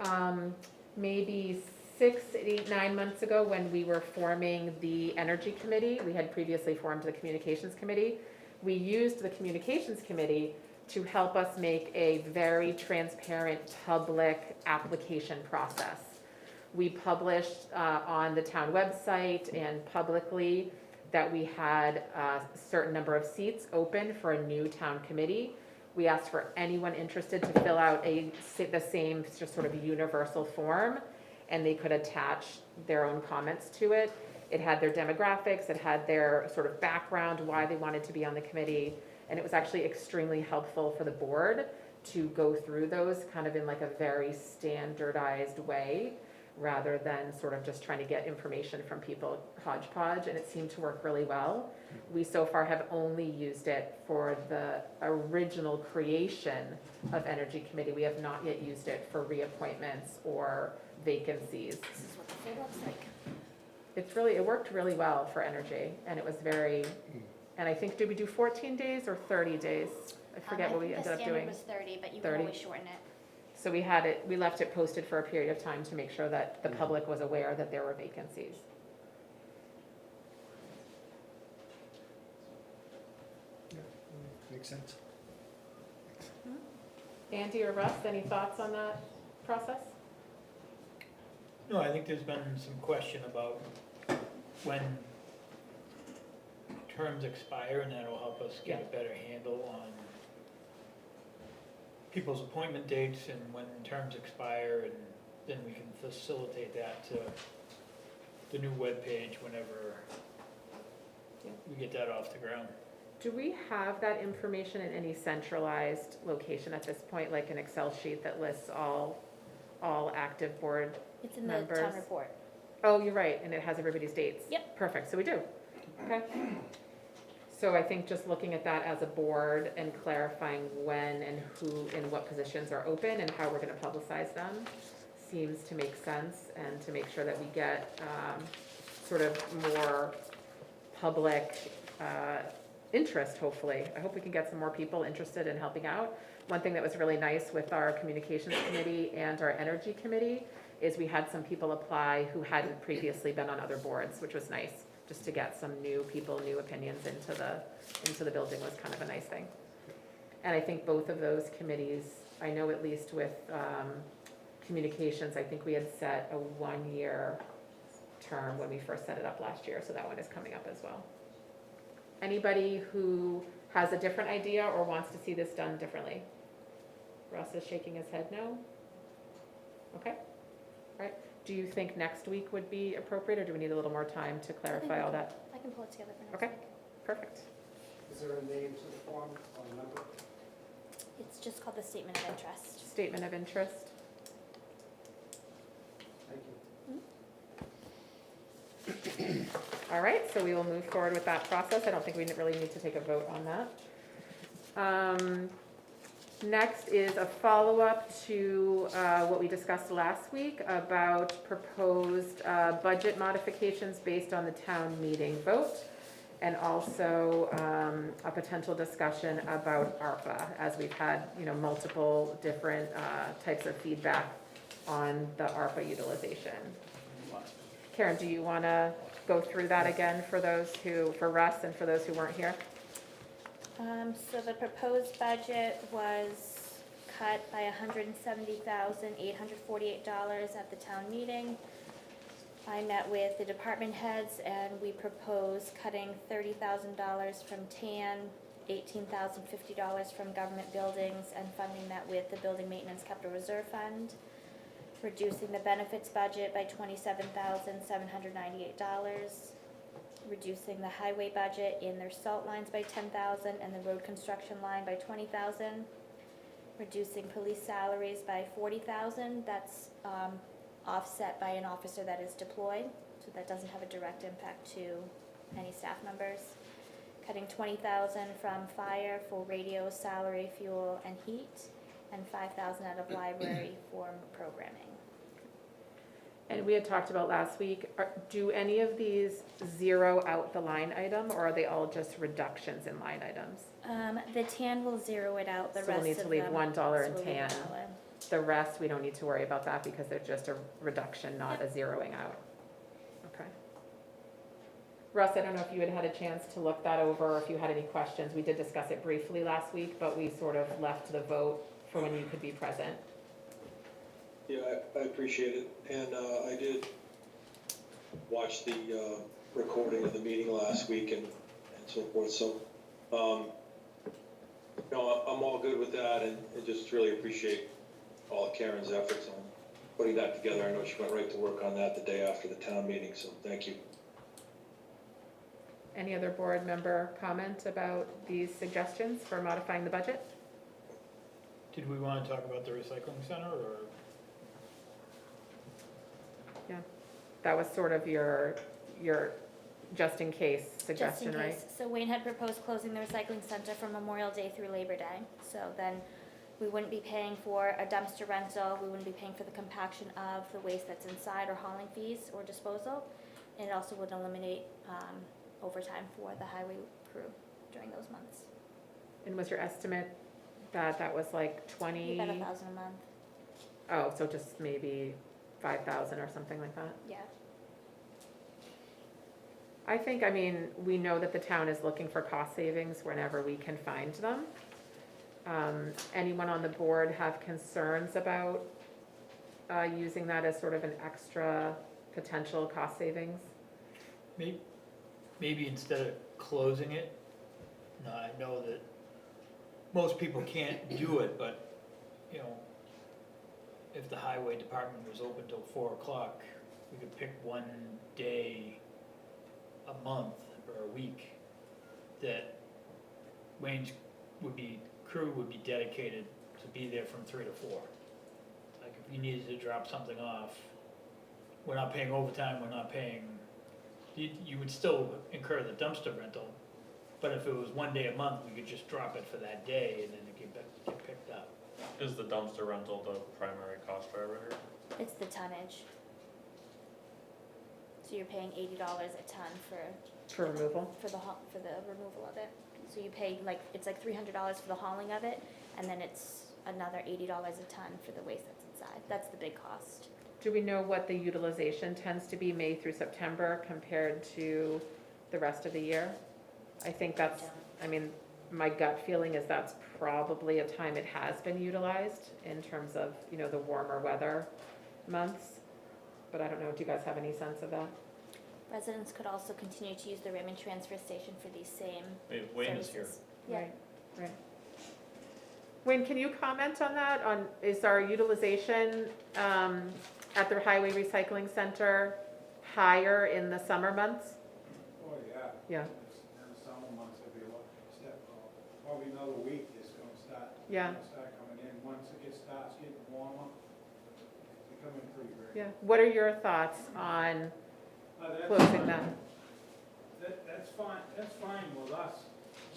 maybe 6, 8, 9 months ago, when we were forming the Energy Committee, we had previously formed the Communications Committee. We used the Communications Committee to help us make a very transparent public application process. We published on the town website and publicly that we had a certain number of seats open for a new town committee. We asked for anyone interested to fill out the same just sort of universal form, and they could attach their own comments to it. It had their demographics, it had their sort of background, why they wanted to be on the committee, and it was actually extremely helpful for the board to go through those kind of in like a very standardized way, rather than sort of just trying to get information from people hodgepodge, and it seemed to work really well. We so far have only used it for the original creation of Energy Committee. We have not yet used it for reappointments or vacancies. This is what the full looks like. It worked really well for Energy, and it was very, and I think, did we do 14 days or 30 days? I forget what we ended up The doing. standard was 30, but you 30. can always shorten it. So we left it posted for a period of time to make sure that the public was aware that there were vacancies. yeah, makes sense. Andy or Russ, any thoughts on that process? No, I think there's been some question about when terms expire, and that'll help us get a better handle on people's appointment dates and when terms expire, and then we can facilitate that to the new webpage whenever we get that off the ground. Do we have that information in any centralized location at this point, like an Excel sheet that lists all active board? It's in the Members. town report. Oh, you're right, and it has everybody's dates? Yep. Perfect, so we do. Okay. So I think just looking at that as a board and clarifying when and who and what positions are open and how we're gonna publicize them seems to make sense, and to make sure that we get sort of more public interest, hopefully. I hope we can get some more people interested in helping out. One thing that was really nice with our communications committee and our energy committee is we had some people apply who hadn't previously been on other boards, which was nice, just to get some new people, new opinions into the building was kind of a nice thing. And I think both of those committees, I know at least with communications, I think we had set a 1-year term when we first set it up last year, so that one is coming up as well. Anybody who has a different idea or wants to see this done differently? Russ is shaking his head no. Okay, all right. Do you think next week would be appropriate, or do we need a little more time to clarify all that? I can pull it together for next Okay. week. Perfect. Is there a name to the form or a number? It's just called the statement of interest. Statement of interest. Thank you. All right, so we will move forward with that process. I don't think we really need to take a vote on that. Next is a follow-up to what we discussed last week about proposed budget modifications based on the town meeting vote, and also a potential discussion about ARPA, as we've had, multiple different types of feedback on the ARPA utilization. Karen, do you want to go through that again for Russ and for those who weren't here? So the proposed budget was cut by $170,848 at the town meeting. I met with the department heads and we proposed cutting $30,000 from TAN, $18,050 from government buildings, and funding that with the Building Maintenance Capital Reserve Fund. Reducing the benefits budget by $27,798. Reducing the highway budget in their salt lines by $10,000 and the road construction line by $20,000. Reducing police salaries by $40,000. That's offset by an officer that is deployed, so that doesn't have a direct impact to any staff members. Cutting $20,000 from fire for radio, salary, fuel, and heat, and $5,000 out of library for programming. And we had talked about last week, do any of these zero out the line item, or are they all just reductions in line items? The TAN will zero it out, the So rest we'll of them. need to leave $1 in so we'll leave TAN. $1. The rest, we don't need to worry about that because they're just a reduction, not a zeroing out. Okay. Russ, I don't know if you had had a chance to look that over, or if you had any questions. We did discuss it briefly last week, but we sort of left the vote for when you could be present. Yeah, I appreciate it, and I did watch the recording of the meeting last week and so forth, so, I'm all good with that, and just really appreciate all of Karen's efforts on putting that together. I know she went right to work on that the day after the town meeting, so thank you. Any other board member comment about these suggestions for modifying the budget? Did we want to talk about the recycling center, or? Yeah, that was sort of your just in case suggestion, right? Just in case. So Wayne had proposed closing the recycling center from Memorial Day through Labor Day. So then we wouldn't be paying for a dumpster rental, we wouldn't be paying for the compaction of the waste that's inside, or hauling fees or disposal. And it also would eliminate overtime for the highway crew during those months. And was your estimate that was like 20? About $1,000 a month, Oh, so just maybe 5,000 or something like that? yeah. I think, we know that the town is looking for cost savings whenever we can find them. Anyone on the board have concerns about using that as sort of an extra potential cost savings? Maybe instead of closing it, no, I know that most people can't do it, but, if the highway department was open till 4 o'clock, we could pick one day a month or a week that Wayne's crew would be dedicated to be there from 3 to 4. Like if you needed to drop something off, we're not paying overtime, we're not paying, you would still incur the dumpster rental, but if it was one day a month, we could just drop it for that day and then it could get picked up. Is the dumpster rental the primary cost driver here? It's the tonnage. So So you're paying $80 a ton For removal? for the removal of it. So you pay like, it's like $300 for the hauling of it, and then it's another $80 a ton for the waste that's inside. That's the big cost. Do we know what the utilization tends to be May through September compared to the rest of the year? I think that's, I mean, my gut feeling is that's probably a time it has been utilized in terms of, you know, the warmer weather months. But I don't know, do you guys have any sense of that? Residents could also continue to use the Raymond Transfer Station for these same Wait, Wayne is here. services. Yeah. Right. Wayne, can you comment on that? Is our utilization at the Highway Recycling Center higher in the summer months? Oh, yeah. Yeah. In the summer months, it'll be a lot, probably another week, it's gonna start. Yeah. It's gonna start coming in, once it starts getting warmer, it's coming pretty great. Yeah. What are your thoughts on That's closing fine. that? That's fine with us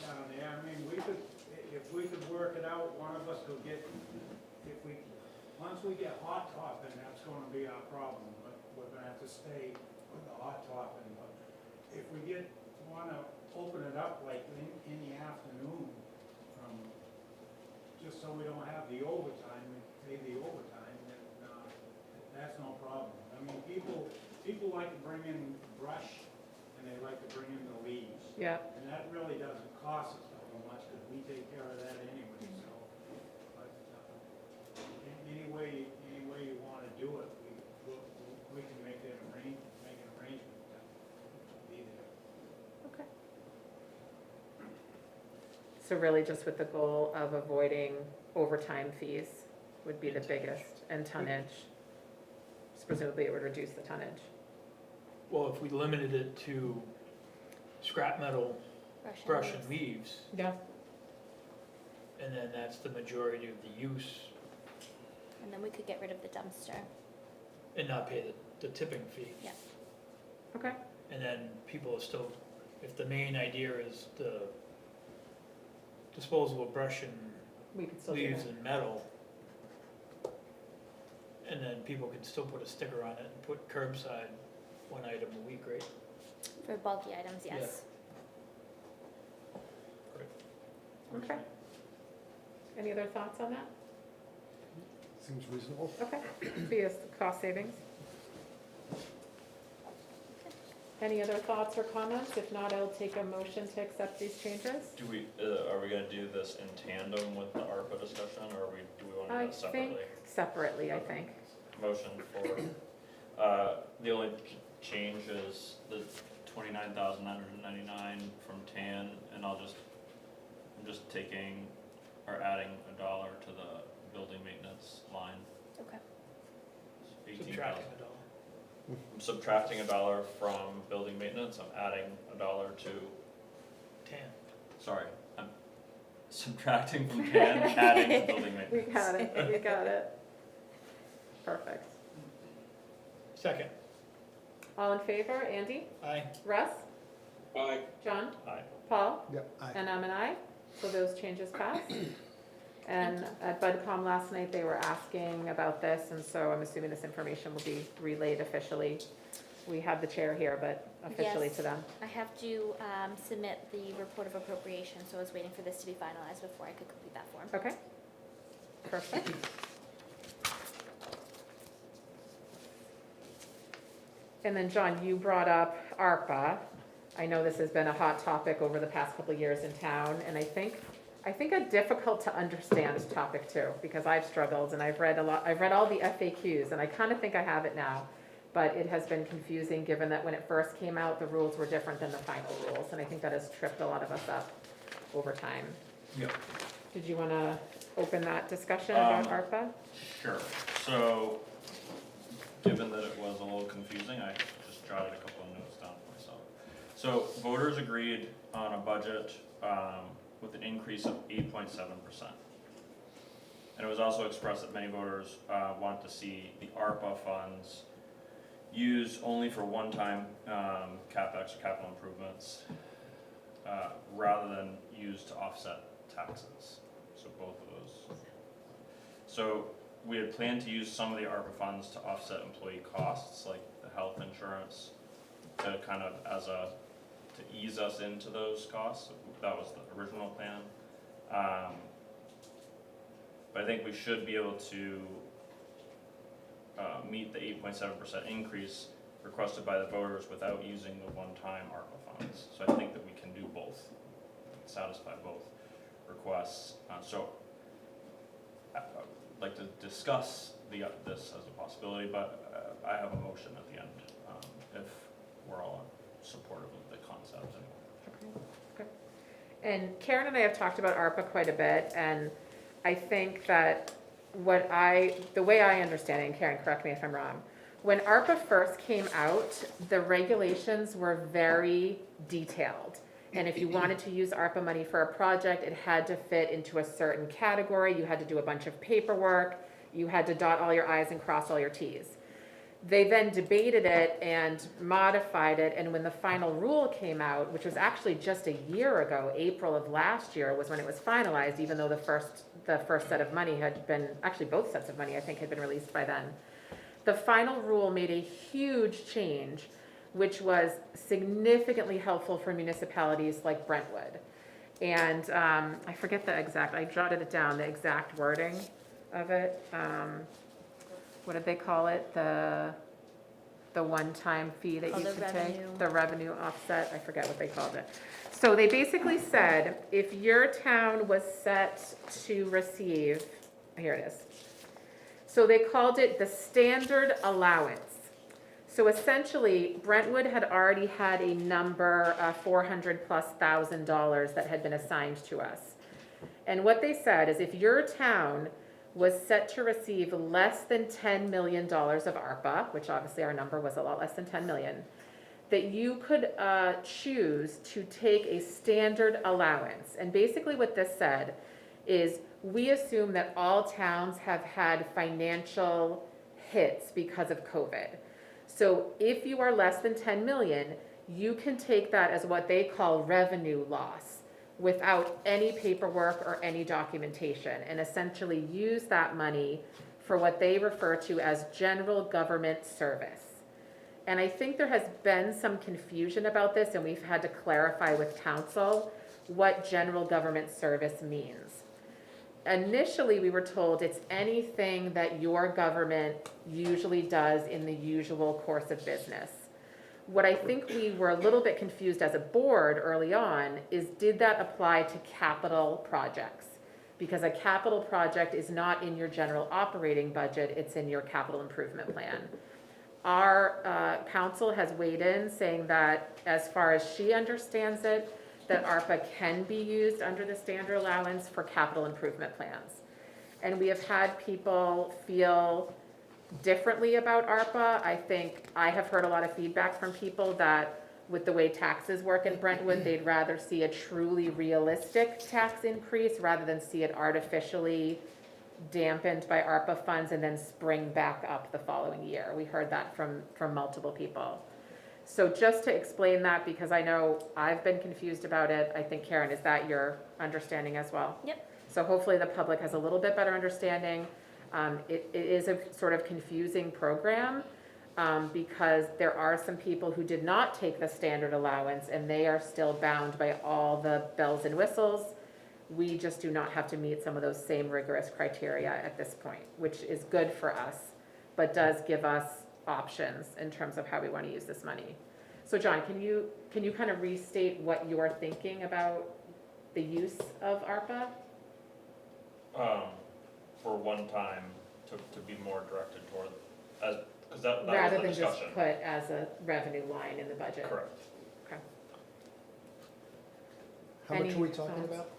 down there, I mean, if we could work it out, one of us could get, once we get hot topping, that's gonna be our problem, but we're gonna have to stay with the hot topping, but if we wanna open it up like in the afternoon, just so we don't have the overtime, we pay the overtime, then, that's no problem. I mean, people like to bring in brush, and they like to bring in the leaves. Yeah. And that really doesn't cost us that much, because we take care of that anyway, so. But, any way you wanna do it, we can make an arrangement to be there. Okay. So really just with the goal of avoiding overtime fees would be the biggest, and tonnage. So presumably it would reduce the tonnage. Well, if we limited it to scrap metal, brush and leaves, Yeah. and then that's the majority of the use, And then we could get rid of the dumpster. and not pay the tipping fee. Yeah. Okay. And then people are still, if the main idea is the disposal of brush and We could still do leaves that. and metal, and then people can still put a sticker on it and put curbside one item a week, right? For bulky items, yes. Okay. Any other thoughts on that? Seems reasonable. Okay. Be a cost savings. Any other thoughts or comments? If not, I'll take a motion to accept these changes. Are we gonna do this in tandem with the ARPA discussion, or do we wanna I do it think separately? separately, I think. Motion for, the only change is the 29,999 from TAN, and I'm just taking, or adding $1 to the building maintenance line. Okay. It's 18,000. Subtracting $1. I'm subtracting $1 from building maintenance, I'm adding $1 to, 10. sorry, I'm subtracting from TAN, adding to building We maintenance. got it, we got it. Perfect. Second. All in favor? Andy? Aye. Russ? Aye. John? Aye. Paul? Yep, aye. And I'm an aye, so those changes pass. And at BudCom last night, they were asking about this, and so I'm assuming this information will be relayed officially. We have the chair here, but officially Yes. to them. I have to submit the report of appropriation, so I was waiting for this to be finalized before I could complete that form. Okay? Perfect. And then, John, you brought up ARPA. I know this has been a hot topic over the past couple of years in town, and I think a difficult to understand topic too, because I've struggled and I've read all the FAQs, and I kind of think I have it now, but it has been confusing, given that when it first came out, the rules were different than the final rules, and I think that has tripped a lot of us up over time. Yep. Did you want to open that discussion about ARPA? Sure, so, given that it was a little confusing, I just jotted a couple of notes down for myself. So, voters agreed on a budget, with an increase of 8.7%. And it was also expressed that many voters, want to see the ARPA funds used only for one-time, CapEx or capital improvements, rather than used to offset taxes, so both of those. So we had planned to use some of the ARPA funds to offset employee costs, like the health insurance, to kind of to ease us into those costs. That was the original plan. But I think we should be able to meet the 8.7% increase requested by the voters without using the one-time ARPA funds. So I think that we can do both, satisfy both requests. So I'd like to discuss this as a possibility, but I have a motion at the end if we're all supportive of the concept. Okay. And Karen and I have talked about ARPA quite a bit, and I think that the way I understand it, and Karen, correct me if I'm wrong, when ARPA first came out, the regulations were very detailed. And if you wanted to use ARPA money for a project, it had to fit into a certain category. You had to do a bunch of paperwork. You had to dot all your I's and cross all your T's. They then debated it and modified it, and when the final rule came out, which was actually just a year ago, April of last year was when it was finalized, even though the first set of money had been, actually both sets of money I think had been released by then. The final rule made a huge change, which was significantly helpful for municipalities like Brentwood. And I forget I jotted it down, the exact wording of it. What did they call it? The one-time fee that you the could take? revenue. The revenue offset, I forget what they called it. So they basically said, if your town was set to receive, here it is. So they called it the standard allowance. So essentially, Brentwood had already had a number, $400,000+ that had been assigned to us. And what they said is if your town was set to receive less than $10 million of ARPA, which obviously our number was a lot less than 10 million, that you could choose to take a standard allowance. And basically what this said is we assume that all towns have had financial hits because of COVID. So if you are less than 10 million, you can take that as what they call revenue loss without any paperwork or any documentation, and essentially use that money for what they refer to as general government service. And I think there has been some confusion about this, and we've had to clarify with council what general government service means. Initially, we were told it's anything that your government usually does in the usual course of business. What I think we were a little bit confused as a board early on is, did that apply to capital projects? Because a capital project is not in your general operating budget, it's in your capital improvement plan. Our council has weighed in saying that as far as she understands it, that ARPA can be used under the standard allowance for capital improvement plans. And we have had people feel differently about ARPA. I think I have heard a lot of feedback from people that with the way taxes work in Brentwood, they'd rather see a truly realistic tax increase rather than see it artificially dampened by ARPA funds and then spring back up the following year. We heard that from multiple people. So just to explain that, because I know I've been confused about it, I think, Karen, is that your understanding as well? Yep. So hopefully the public has a little bit better understanding. It is a sort of confusing program because there are some people who did not take the standard allowance and they are still bound by all the bells and whistles. We just do not have to meet some of those same rigorous criteria at this point, which is good for us, but does give us options in terms of how we want to use this money. So John, can you kind of restate what you're thinking about the use of ARPA? For one time to be more directed toward, because that Rather was than the just discussion. put as a revenue line in the budget? Correct. Okay. How much Any are we talking thoughts? about?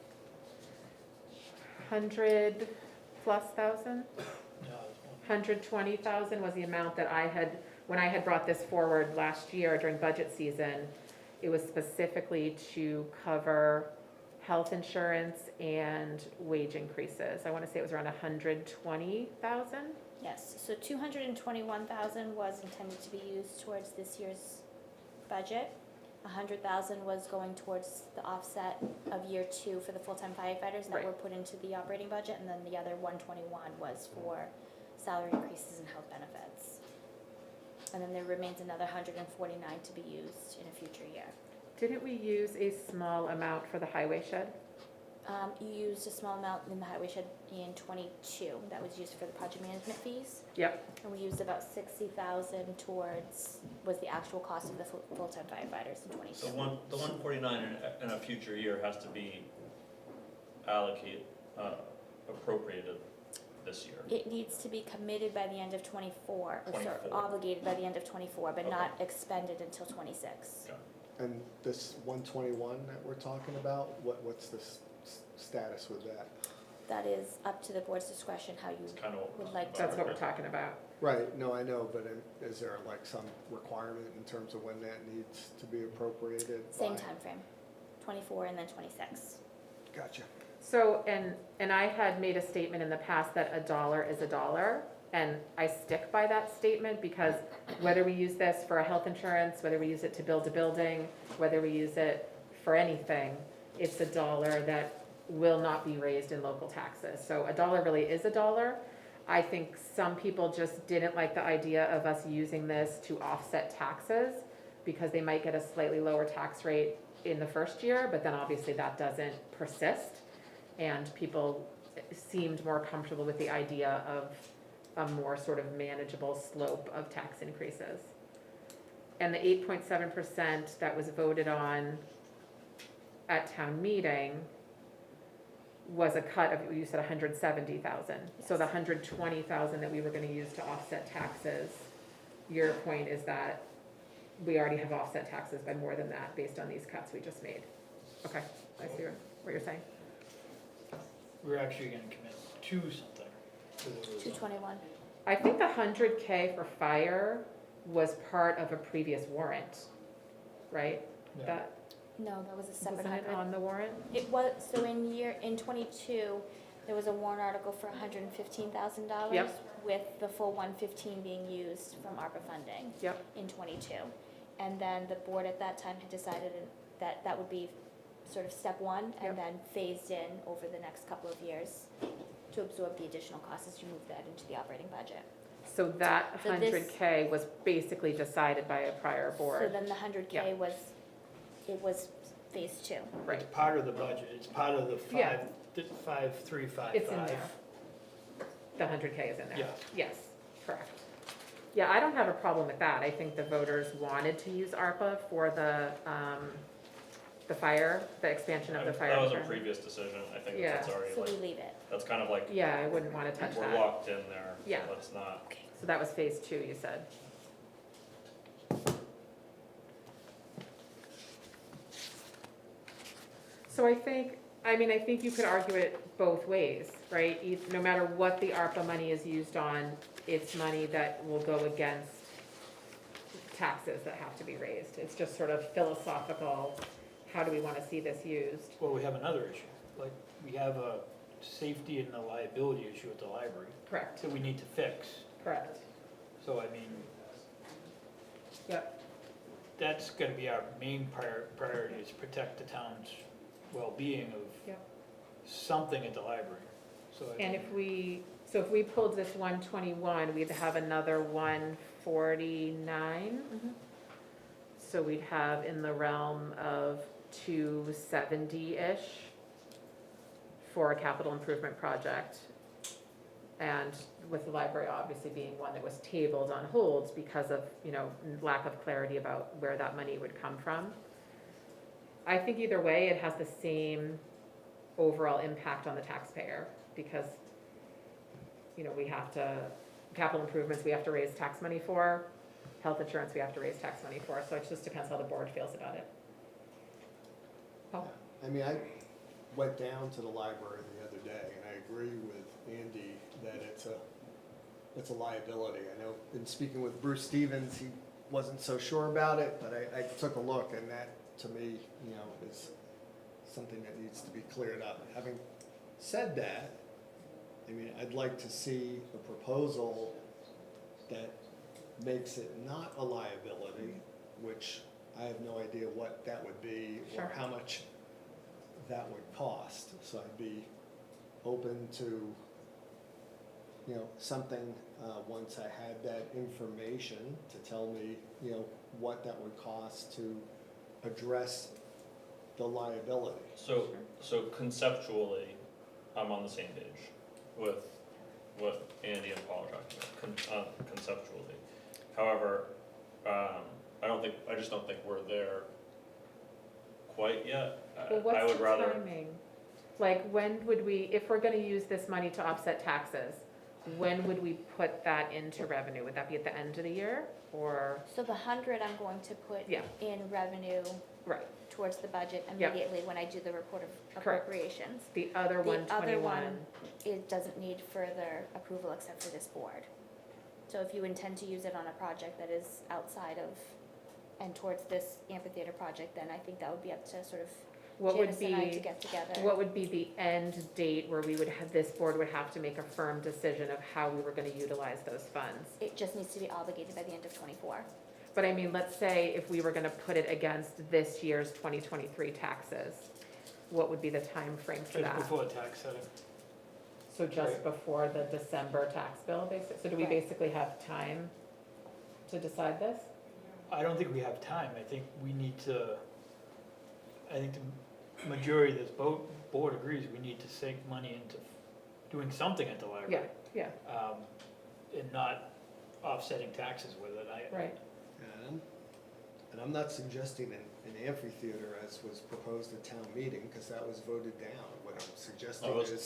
100+ thousand? No, it's one. 120,000 was the amount that I had, when I had brought this forward last year during budget season, it was specifically to cover health insurance and wage increases. I want to say it was around 120,000. Yes, so 221,000 was intended to be used towards this year's budget. 100,000 was going towards the offset of year 2 for the full-time firefighters that Right. were put into the operating budget, and then the other 121 was for salary increases and health benefits. And then there remains another 149 to be used in a future year. Didn't we use a small amount for the highway shed? You used a small amount in the highway shed in '22, that was used for the project management fees. Yep. And we used about 60,000 towards, was the actual cost of the full-time firefighters in '22. So the 149 in a future year has to be allocated, appropriated this year. It needs to be committed by the end of '24, or sorry, 24. obligated by the end of '24, but Okay. not expended until '26. Got And this 121 that we're talking about, what's the status with that? That is up to the board's discretion how you It's kind of what would like to. That's what we're talking about. Right, no, I know, but is there like some requirement in terms of when that needs to be appropriated? Same by? time frame, '24 and then '26. Gotcha. So, and I had made a statement in the past that a dollar is a dollar, and I stick by that statement because whether we use this for a health insurance, whether we use it to build a building, whether we use it for anything, it's a dollar that will not be raised in local taxes. So a dollar really is a dollar. I think some people just didn't like the idea of us using this to offset taxes because they might get a slightly lower tax rate in the first year, but then obviously that doesn't persist. And people seemed more comfortable with the idea of a more sort of manageable slope of tax increases. And the 8.7% that was voted on at town meeting was a cut of, you said 170,000. So the Yes. 120,000 that we were gonna use to offset taxes, your point is that we already have offset taxes by more than that based on these cuts we just made. Okay, I see what you're saying. We're actually gonna commit to something. 'Cause it was, 221. I think the 100K for fire was part of a previous warrant, right? Yeah. That, No, that was a separate wasn't it 100. on the warrant? It was, so in '22, there was a warrant article for $115,000. Yep. With the full 115 being used from ARPA funding. Yep. In '22. And then the board at that time had decided that that would be sort of step one, Yep. and then phased in over the next couple of years to absorb the additional costs as you move that into the operating budget. So that So this- 100K was basically decided by a prior So board. then the 100K was phase two. Right. It's part of the budget, it's part of the Yeah. 5355. It's in there. The 100K is in there? Yeah. Yes, correct. Yeah, I don't have a problem with that. I think the voters wanted to use ARPA for the fire, the expansion of the fire. That was a department. previous decision, I think Yeah. that's already So we like, leave it. that's kind of like, Yeah, I wouldn't want to touch we're that. locked in there, so Yeah. let's not. So that was phase two, you said? So I think you could argue it both ways, right? No matter what the ARPA money is used on, it's money that will go against taxes that have to be raised. It's just sort of philosophical, how do we want to see this used? Well, we have another issue, like, we have a safety and a liability issue at the library Correct, that we need to fix. correct. So I mean, Yep. that's gonna be our main priority, is protect the town's well-being of Yep. something at the library. So I And mean, if we pulled this 121, we'd have another 149. Mhm. So we'd have in the realm of 270-ish for a capital improvement project. And with the library obviously being one that was tabled on hold because of, lack of clarity about where that money would come from. I think either way, it has the same overall impact on the taxpayer because, we have to, capital improvements, we have to raise tax money for, health insurance, we have to raise tax money for, so it just depends how the board feels about it. Paul? I mean, I went down to the library the other day, and I agree with Andy that it's a liability. I know, in speaking with Bruce Stevens, he wasn't so sure about it, but I took a look, and that, to me, is something that needs to be cleared up. Having said that, I mean, I'd like to see a proposal that makes it not a liability, which I have no idea what that would be or Sure. how much that would cost. So I'd be open to, something, once I had that information to tell me, what that would cost to address the liability. So conceptually, I'm on the same page with what Andy and Paul are talking about, conceptually. However, I just don't think we're there quite yet. Well, I what's would the rather, timing? Like, when would we, if we're gonna use this money to offset taxes, when would we put that into revenue? Would that be at the end of the year, or, So the 100 I'm going to put Yeah. in revenue right, towards the budget Yep. immediately when I do the report of Correct. appropriations. the other The other 121? one, it doesn't need further approval except for this board. So if you intend to use it on a project that is outside of, and towards this amphitheater project, then I think that would be up to sort of What would Janice and I to be, get together. what would be the end date where we would have, this board would have to make a firm decision of how we were gonna utilize those funds? It just needs to be obligated by the end of '24. But I mean, let's say if we were gonna put it against this year's 2023 taxes, what would be the time frame for Just that? before tax setting. So just Right. before the December tax bill, basically, so do we Right. basically have time to decide this? I don't think we have time. I think we need to, I think the majority of this board agrees, we need to sink money into doing something at the Yeah, library. yeah, And not offsetting taxes with it. right, And I'm not suggesting an amphitheater as was proposed at town meeting, because that was voted down. What I'm suggesting that was is,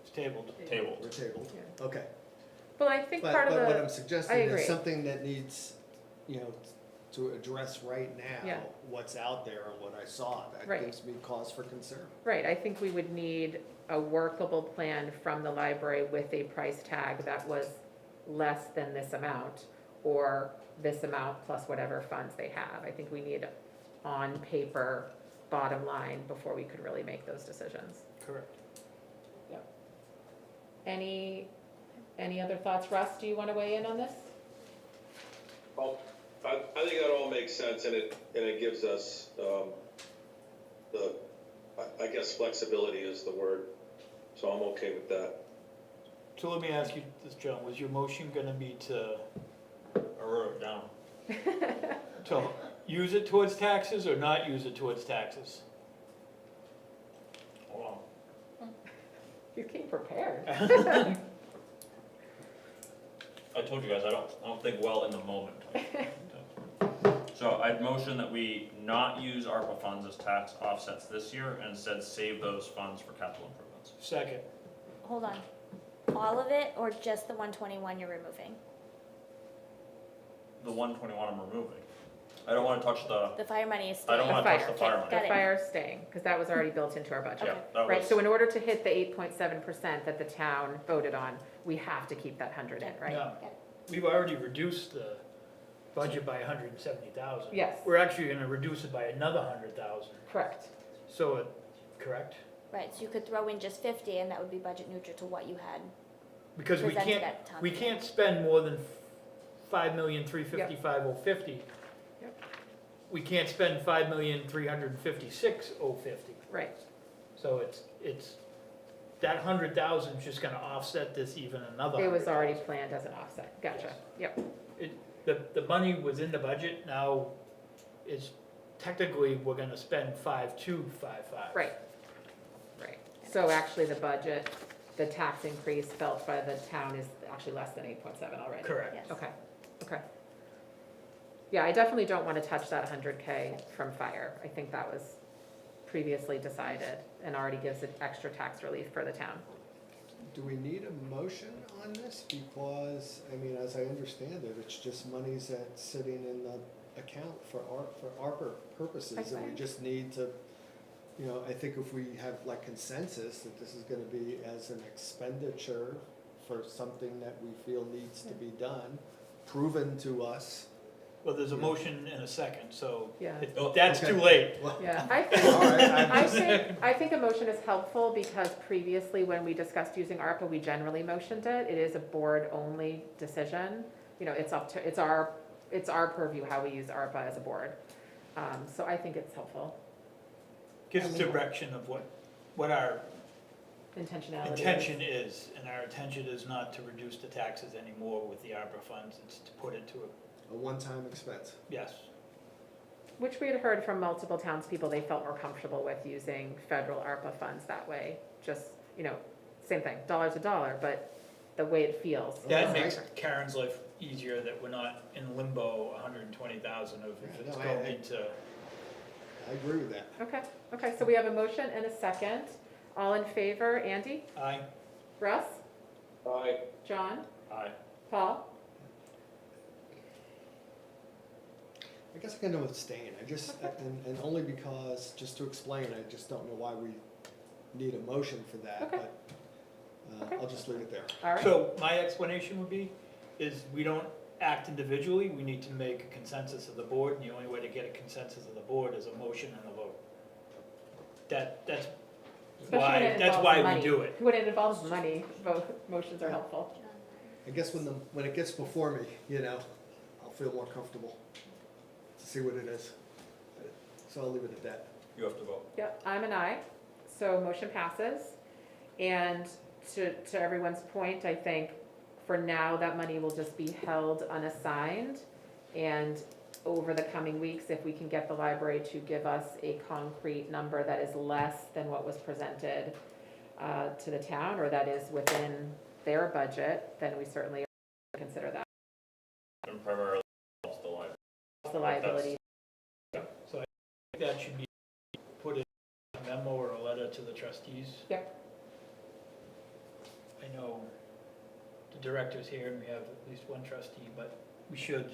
It's tabled. tabled. we're tabled, yeah. okay. Well, I think But, part of but what the, I'm suggesting agree. is something that needs, to address right Yeah. now, what's out there and what I saw, that Right. gives me cause for concern. right, I think we would need a workable plan from the library with a price tag that was less than this amount, or this amount plus whatever funds they have. I think we need on paper, bottom line, before we could really make those decisions. Correct. Any other thoughts? Russ, do you want to weigh in on this? Well, I think that all makes sense, and it gives us, I guess flexibility is the word, so I'm okay with that. So let me ask you this, John, was your motion gonna be I wrote it down. to use it towards taxes or not use it towards taxes? Hold on. You came prepared. I told you guys, I don't think well in the moment. So I'd motion that we not use ARPA funds as tax offsets this year, and instead save those funds for capital improvements. Second. Hold on. All of it or just the 121 you're removing? The 121 I'm removing. I don't wanna touch The fire money is I don't staying. wanna touch the Okay, fire money. got The it. fire's staying, because that was already built into our budget. Yeah, that Right, was, so in order to hit the 8.7% that the town voted on, we have to keep that 100 in, right? No, we've already reduced the budget by 170,000. Yes. We're actually gonna reduce it by another 100,000. Correct. So it, correct? Right, so you could throw in just 50 and that would be budget neutral to what you had Because we presented can't, at town we meeting. can't spend more than 5,355,050. Yep. We can't spend 5,356,050. Right, So it's, that 100,000 is just gonna offset this even another it was already 100,000. planned as an offset, gotcha, yep. The money was in the budget, now it's, technically, we're gonna spend 5,255. Right, right. So actually, the budget, the tax increase felt by the town is actually less than 8.7 already. Correct. Yes. Okay, okay. Yeah, I definitely don't want to touch that 100K from fire. I think that was previously decided and already gives it extra tax relief for the town. Do we need a motion on this? Because, I mean, as I understand it, it's just monies that's sitting in the account for ARPA purposes. And we Okay. just need to, I think if we have like consensus that this is gonna be as an expenditure for something that we feel needs to be done, proven to us. Well, there's a motion and a second, so Yeah. that's Okay. too late. Well, Yeah, All right, I think a motion is helpful because previously when we discussed using ARPA, we generally motioned it. It is a board-only decision. It's our purview how we use ARPA as a board. So I think it's helpful. Gives direction of what our intentionality is. Intention is, and our intention is not to reduce the taxes anymore with the ARPA funds, it's to put it to a, A one-time expense. yes. Which we had heard from multiple townspeople, they felt more comfortable with using federal ARPA funds that way. Just, same thing, dollar's a dollar, but the way it feels. That Oh, makes I- Karen's life easier, that we're not in limbo, 120,000 of if Yeah, it's no, going into, I agree with that. Okay, so we have a motion and a second. All in favor, Andy? aye, Russ? Aye. John? Aye. Paul? I guess I can abstain, and only because, just to explain, I just don't know why we need a motion for that, Okay. but Okay. I'll just leave it there. All right. so my explanation would be, is we don't act individually, we need to make a consensus of the board, and the only way to get a consensus of the board is a motion and a vote. That's Especially when why, it that's involves why we money. do it. When it involves money, both motions are helpful. I guess when it gets before me, I'll feel more comfortable to see what it is. So I'll leave it at that. You have to vote. Yep, I'm an aye, so motion passes. And to everyone's point, I think for now, that money will just be held unassigned. And over the coming weeks, if we can get the library to give us a concrete number that is less than what was presented to the town, or that is within their budget, then we certainly consider that. And primarily, it's the library. The liability. So I think that should be put in a memo or a letter to the trustees. Yep. I know the director's here and we have at least one trustee, but we should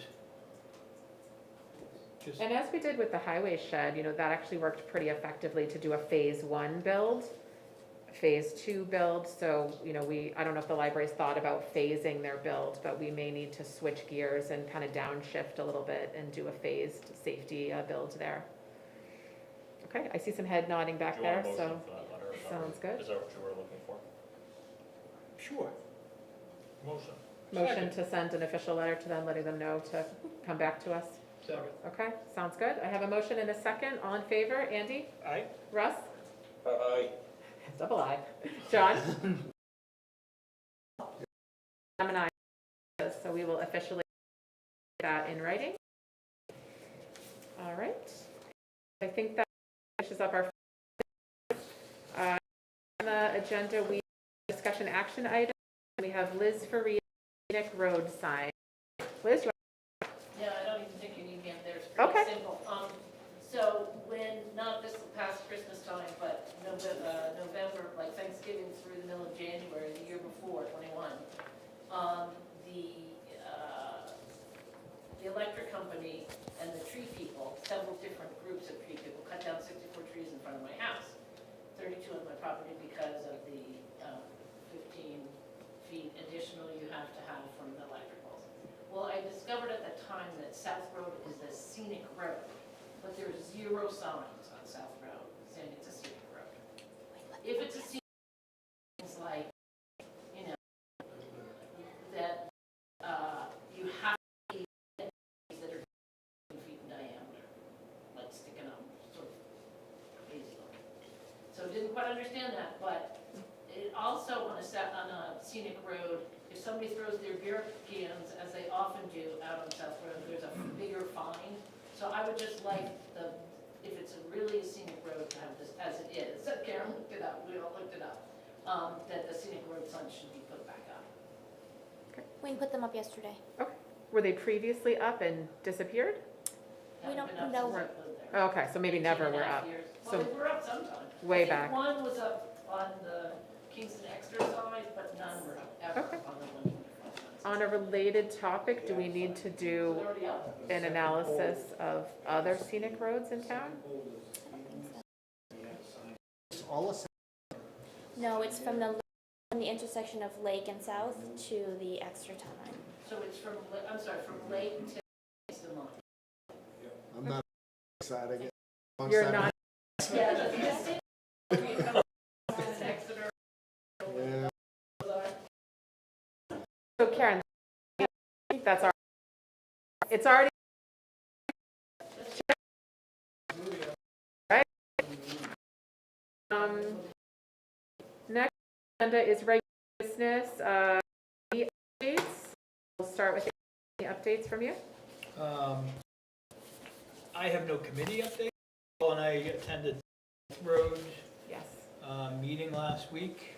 just, And as we did with the highway shed, that actually worked pretty effectively to do a phase 1 build, phase 2 build. So, I don't know if the library's thought about phasing their build, but we may need to switch gears and kind of downshift a little bit and do a phased safety build there. Okay, I see some head nodding back Do you want there, a so motion for that letter? Is that sounds what- good. Is that what you were looking for? sure. Motion. Motion to send an official letter to them, letting them know to come back to us. Second. Okay, sounds good. I have a motion and a second. All in favor? Andy? Aye? Russ? Aye. Double aye. John? I'm an aye, so we will officially put that in writing. All right. I think that finishes up our on the agenda. We discussion action item. We have Liz Faria, Scenic Road sign. Liz, you Yeah, I don't even think you need me up there, it's Okay. pretty simple. So when, not this past Christmas time, but November, like Thanksgiving through the middle of January, the year before, 21, the electric company and the tree people, several different groups of tree people, cut down 64 trees in front of my house, 32 on my property because of the 15 feet additional you have to have from the electricals. Well, I discovered at the time that South Road is a scenic road, but there's 0 signs on South Road saying it's a scenic road. If it's a scenic, it's like, that you have to be trees that are 10 feet in diameter, like sticking up, sort of crazy looking. So didn't quite understand that, but it also on a scenic road, if somebody throws their beer cans, as they often do out on South Road, there's a bigger fine. So I would just like if it's a really scenic road to have this, as it is, so Karen looked it up, we all looked it up, that the scenic road signs should be put back up. We put them up yesterday. were they previously up and disappeared? We don't Haven't been up know. since I lived there. Oh, okay, so maybe never were 18.5 up. years. So- Well, they were up sometime. Way I think back. one was up on the Kingston Exeter side, but none were up ever Okay. on the 125 side. On a related topic, do we need to So do they're already up. an analysis of other scenic roads in town? All the No, it's from the intersection of Lake and South to the extra time. So it's from, from Lake to Kingston Line. I'm not excited. I get wrong You're side of not, Yeah, the city, Kingston Exeter, the- Yeah. so Karen, that's our, it's already. Right? Next agenda is regular business, updates. We'll start with the updates from you. I have no committee update. Paul and I attended road Yes. meeting last week.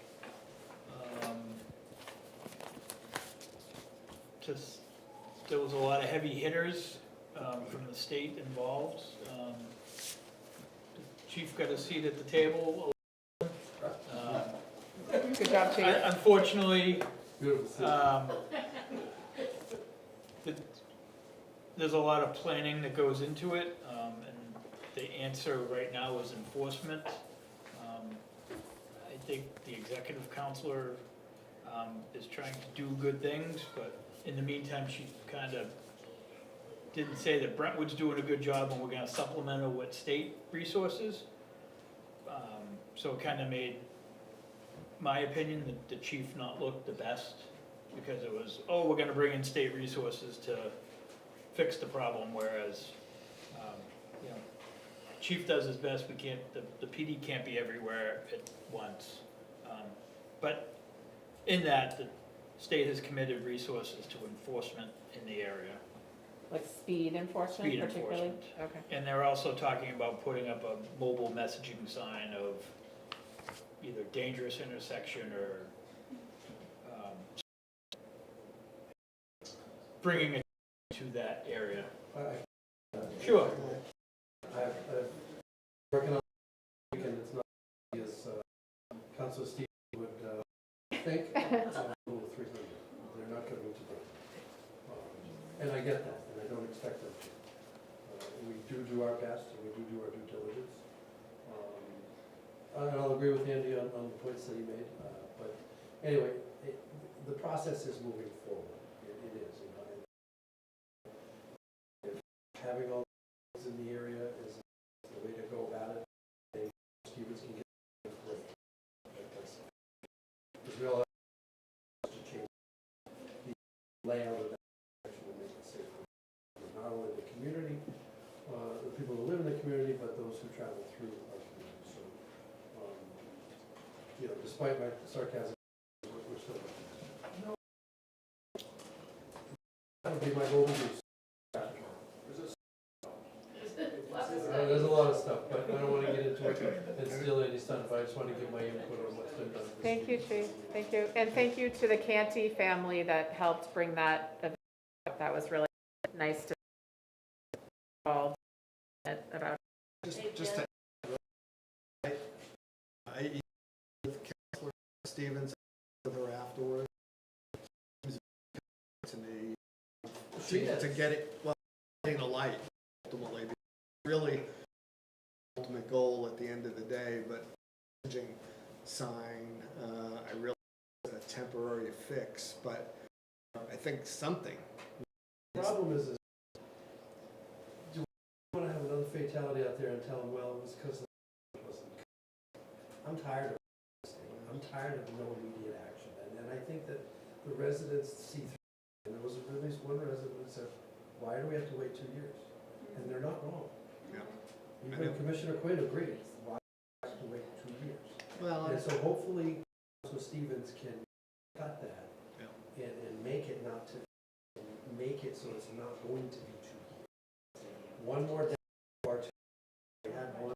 Just, there was a lot of heavy hitters from the state involved. The chief got a seat at the table. Good job, Chief. Unfortunately, Beautiful. there's a lot of planning that goes into it, and the answer right now is enforcement. I think the executive counselor is trying to do good things, but in the meantime, she kind of didn't say that Brentwood's doing a good job and we're gonna supplement it with state resources. So it kind of made, my opinion, the chief not look the best, because it was, oh, we're gonna bring in state resources to fix the problem, whereas, you know, chief does his best, we can't, the PD can't be everywhere at once. But in that, the state has committed resources to enforcement in the area, Like speed enforcement speed particularly? enforcement. Okay. And they're also talking about putting up a mobile messaging sign of either dangerous intersection or bringing it to that area. Sure. I've working on the weekend, it's not as Councilor Steve would think, it's a little 300. They're not going to burn. And I get that, and I don't expect them to. We do our best, and we do our due diligence. And I'll agree with Andy on the points that he made, but anyway, the process is moving forward. It is, you know. And having all things in the area is the way to go about it. And Stevens can get it great. Because we all have to change the layout of that section to make it safer. Not only the community, the people who live in the community, but those who travel through our community. So, you know, despite my sarcasm, we're still working. No. That would be my golden goose. There's a lot of stuff, but I don't want to get into it and steal any stuff. I just want to give my input on what's been done. Thank you, Chief. Thank you. And thank you to the Canty family that helped bring that event up. That was really nice to be involved about. Just to, I emailed with Councilor Stevens with her afterwards. It was to me to get it, well, in the light ultimately. Really ultimate goal at the end of the day, but messaging sign, I realize it's a temporary fix, but I think something. The problem is do we want to have another fatality out there and tell them, well, it was because it wasn't. I'm tired of this thing. I'm tired of no immediate action. And I think that the residents see through. And there was at least one resident that said, why do we have to wait 2 years? And they're not wrong. Even Commissioner Quinn agreed. Why do we have to wait 2 years? Well, And so hopefully, Councilor Stevens can cut that and make it not to, make it so it's not going to be 2 years. One more day or two. We had one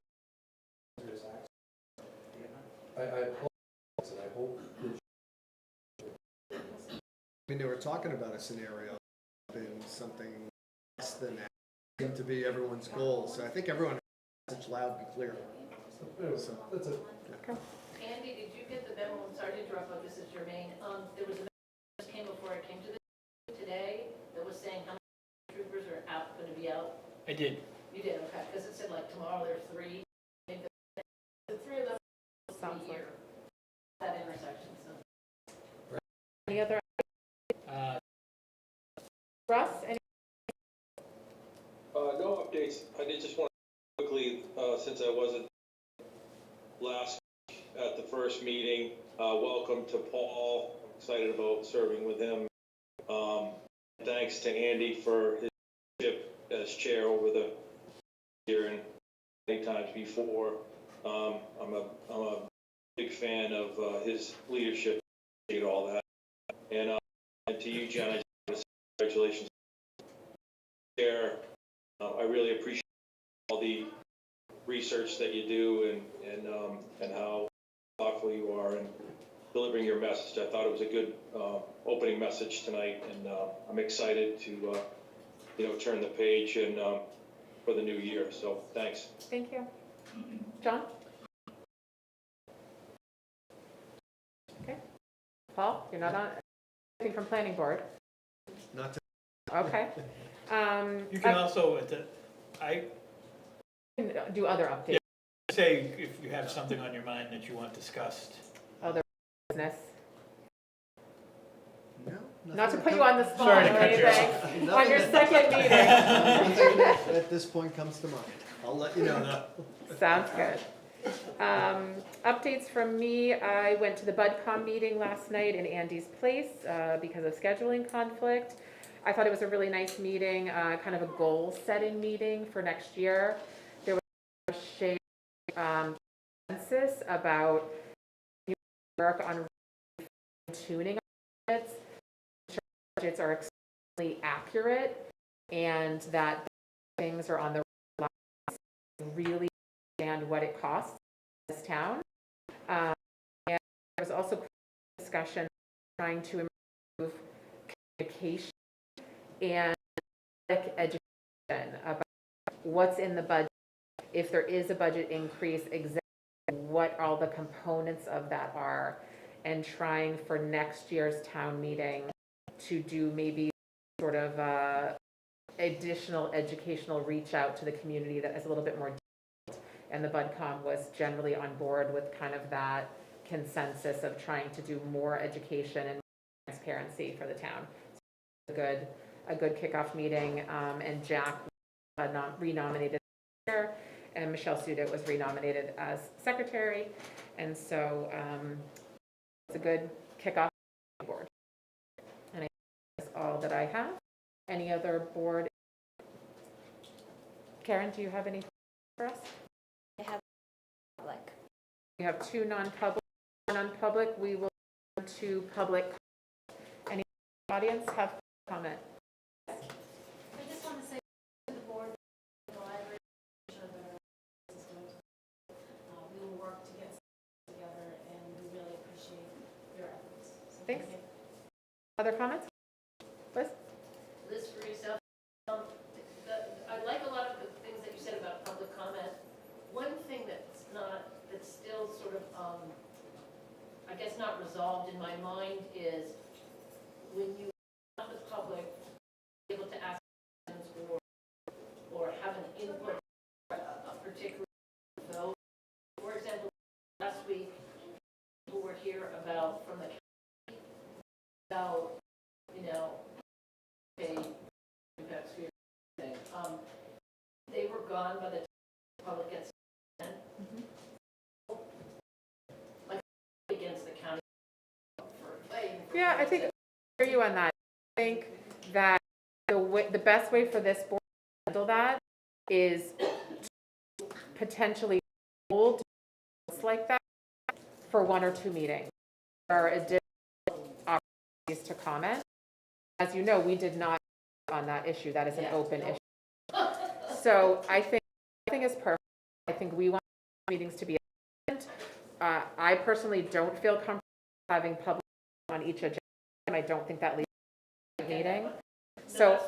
serious accident. I apologize, and I hope that I mean, they were talking about a scenario in something less than that seemed to be everyone's goal. So I think everyone has it loud and clear. so, that's it. Andy, did you get the memo? I'm sorry to interrupt, but this is Jermaine. There was a memo that just came before I came to this today that was saying how many troopers are out, going to be out. I did. You did, okay, because it said like tomorrow there's 3. The 3 of them Sounds will be here, that intersection, so. Any other? Russ, any? No updates. I did just want to quickly, since I wasn't last week at the first meeting, welcome to Paul. I'm excited about serving with him. Thanks to Andy for his leadership as chair over the year and many times before. I'm a big fan of his leadership, and all that. And to you, Jen, I just want to say congratulations. There, I really appreciate all the research that you do and how thoughtful you are in delivering your message. I thought it was a good opening message tonight, and I'm excited to turn the page and for the new year. So thanks. Thank you. John? Okay. Paul, you're not on, anything from planning board? Not to, Okay. You can also, I do other updates, say if you have something on your mind that you want discussed. other business. no. Not to nothing put you that on the spot Sorry to or cut you anything, off. on your second meeting. Nothing that at this point comes to mind. I'll let you know though. Sounds good. Updates from me, I went to the BudCom meeting last night in Andy's place because of scheduling conflict. I thought it was a really nice meeting, kind of a goal-setting meeting for next year. There was a shared consensus about work on tuning budgets. Budgets are extremely accurate and that things are on the right lines, really understand what it costs in this town. And there was also discussion trying to improve communication and education about what's in the budget, if there is a budget increase, exactly what all the components of that are, and trying for next year's town meeting to do maybe sort of additional educational reach out to the community that is a little bit more detailed. And the BudCom was generally on board with kind of that consensus of trying to do more education and transparency for the town. So a good kickoff meeting, and Jack renominated chair, and Michelle Suda was renominated as secretary, and so it's a good kickoff board. And I think that's all that I have. Any other board? Karen, do you have anything for us? I have public. We have two non-public. We will go to public. Any audience have comment? I just want to say to the board, the library, systems, we will work to get something together, and we really appreciate your efforts. So Thanks. thank you. Other comments? Liz? Liz for yourself. I like a lot of the things that you said about public comment. One thing that's still sort of, I guess not resolved in my mind is when you have the public be able to ask questions or have an input a particular vote. For example, last week, people were here about, from the county, about, pay impacts for your thing. They were gone by the time the public gets in. Like, against the county for paying. Yeah, I think I hear you on that. I think that the best way for this board to handle that is to potentially hold like that for one or two meetings. There are additional opportunities to comment. As you know, we did not on that issue. That is an open issue. So I think everything is perfect. I think we want meetings to be efficient. I personally don't feel comfortable having public on each agenda, and I don't think that leads to a meeting. So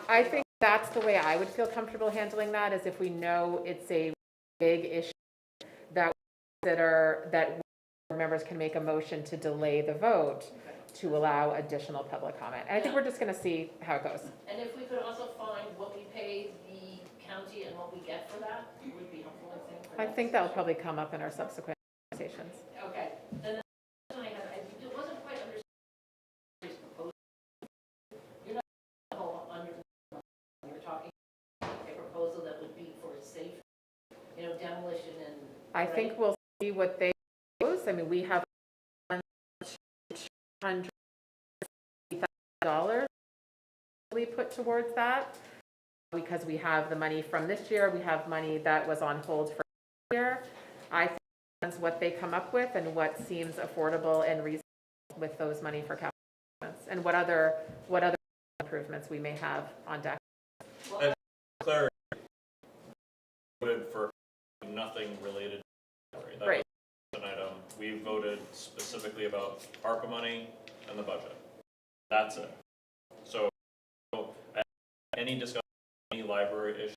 I think that's the way I would feel comfortable handling that, is if we know it's a big issue that we consider that members can make a motion to delay the vote to allow additional public comment. And I think we're just going to see how it goes. And if we could also find what we pay the county and what we get for that, it would be helpful, I think. I think that'll probably come up in our subsequent conversations. Okay. Then the question I had, it wasn't quite understood his proposal. You're not you're talking a proposal that would be for safe, demolition and. I think we'll see what they propose. I mean, we have $100,000 we put towards that because we have the money from this year. We have money that was on hold for this year. I think what they come up with and what seems affordable and reasonable with those money for capital improvements, and what other improvements we may have on deck. And clarity, voted for nothing related to salary. That Right. was an item. We voted specifically about ARPA money and the budget. That's it. So any discussion, any library issue,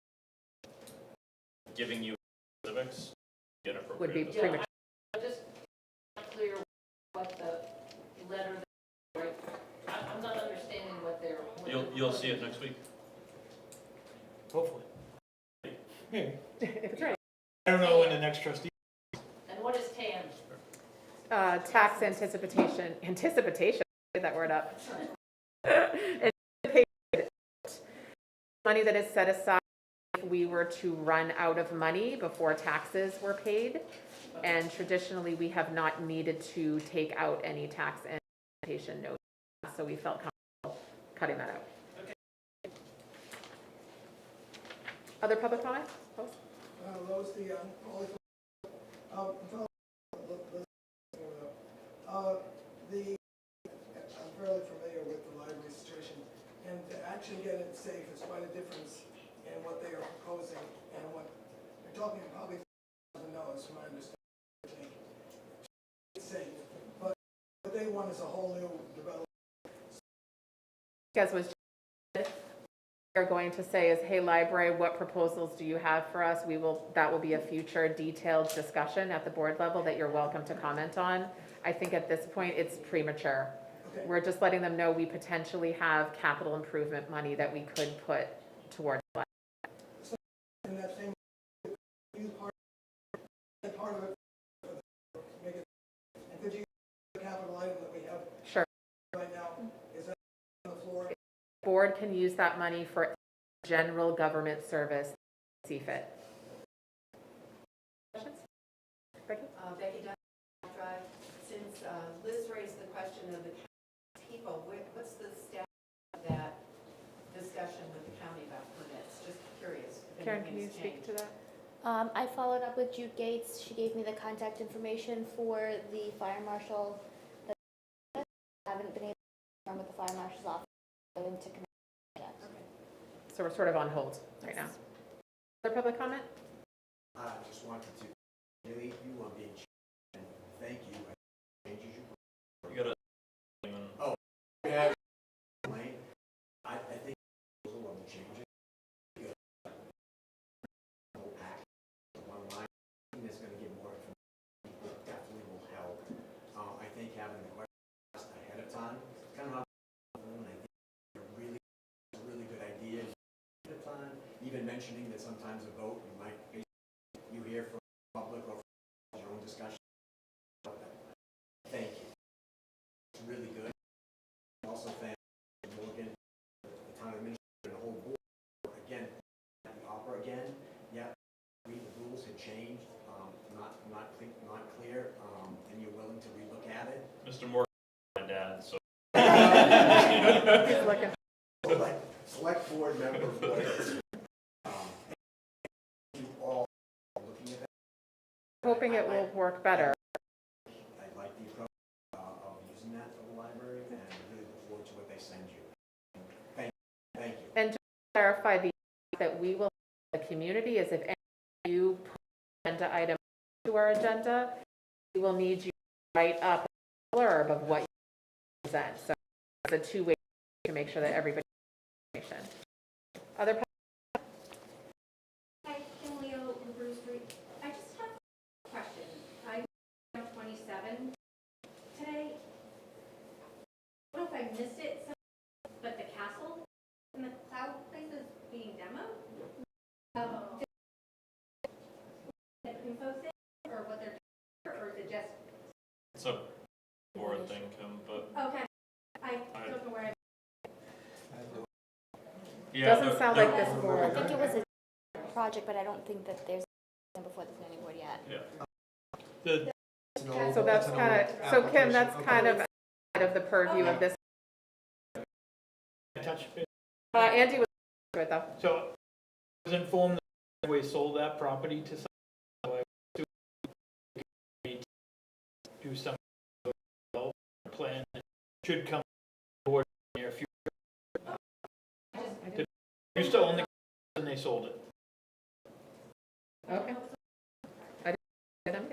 giving you specifics, inappropriate. Would be at this Yeah, premature. I'm just not clear what the letter, right, I'm not understanding what they're. You'll see it next week. Hopefully. If it's right. I don't know when the next trustee. And what is TAN? Tax anticipation, say that word up. Money that is set aside if we were to run out of money before taxes were paid. And traditionally, we have not needed to take out any tax anticipation notes, so we felt comfortable cutting that out. Other public comment? Post? Lois, the only, I'm fairly familiar with the library situation, and to actually get it safe is quite a difference in what they are proposing and what, they're talking probably $1,000 from my understanding. It's safe, but what they want is a whole new development. As was we're going to say is, hey, library, what proposals do you have for us? That will be a future detailed discussion at the board level that you're welcome to comment on. I think at this point, it's premature. Okay. We're just letting them know we potentially have capital improvement money that we could put towards the library. And that same, use part of it, make it, and could you use the capital item that we have Sure. right now, is that on the floor? Board can use that money for general government service, see fit. Questions? Becky? Becky Dunn, Drive. Since Liz raised the question of the people, what's the status of that discussion with the county about permits? Just curious. if Karen, can you anything's speak changed. to that? I followed up with Jude Gates. She gave me the contact information for the fire marshal. I haven't been able to confirm with the fire marshal's office going to connect. So we're sort of on hold right now. Other public comment? I just wanted to congratulate you on being chair, and thank you. Changes you. You gotta. Oh, yeah. I think those will be changing. Good. Whole pack, one line, is going to get more information. It definitely will help. I think having the questions ahead of time, kind of how I think a really good idea. Ahead of time, even mentioning that sometimes a vote you hear from the public or from your own discussion. Thank you. It's really good. Also thank Morgan, the town administrator, and the whole board. Again, at the opera again. Yeah, the rules had changed, not clear, and you're willing to relook at it. Mr. Morgan, my dad, so. He's looking. Select board member voice. You all looking at that. Hoping it will work better. I like the approach of using that for the library, and I really look forward to what they send you. Thank you. And just to clarify, that we will, the community, is if any of you put an agenda item to our agenda, we will need you to write up a blurb of what you present. So it's a two-way to make sure that everybody has information. Other Hi, Kim Leo from Bruce Street. I just have a question. I'm on 27 today. I don't know if I missed it, but the castle in the cloud place is being demoed. Info thing, or what they're doing, or is it just? It's a board thing, Kim, but. Okay, I don't know where I. Yeah, Doesn't sound like this I board. think it was a project, but I don't think that there's before the planning board yet. Yeah. So that's kind of, so Kim, that's kind of out of the purview of this. Touch base. Andy was with though. So I was informed that we sold that property to should come board in the near future. They used to own the and they sold it. Okay. I didn't see them.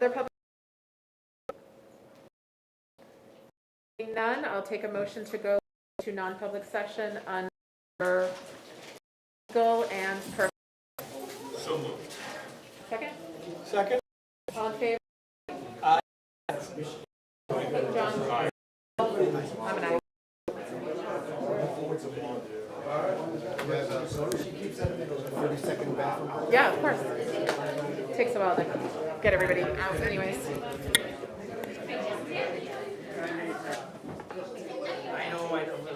Other public? Seeing none, I'll take a motion to go to non-public session under legal and per. So moved. Second? Second? All in favor? Aye. John? I'm an aye. You have a 30-second bathroom break? Yeah, of course. Takes a while to get everybody out anyways.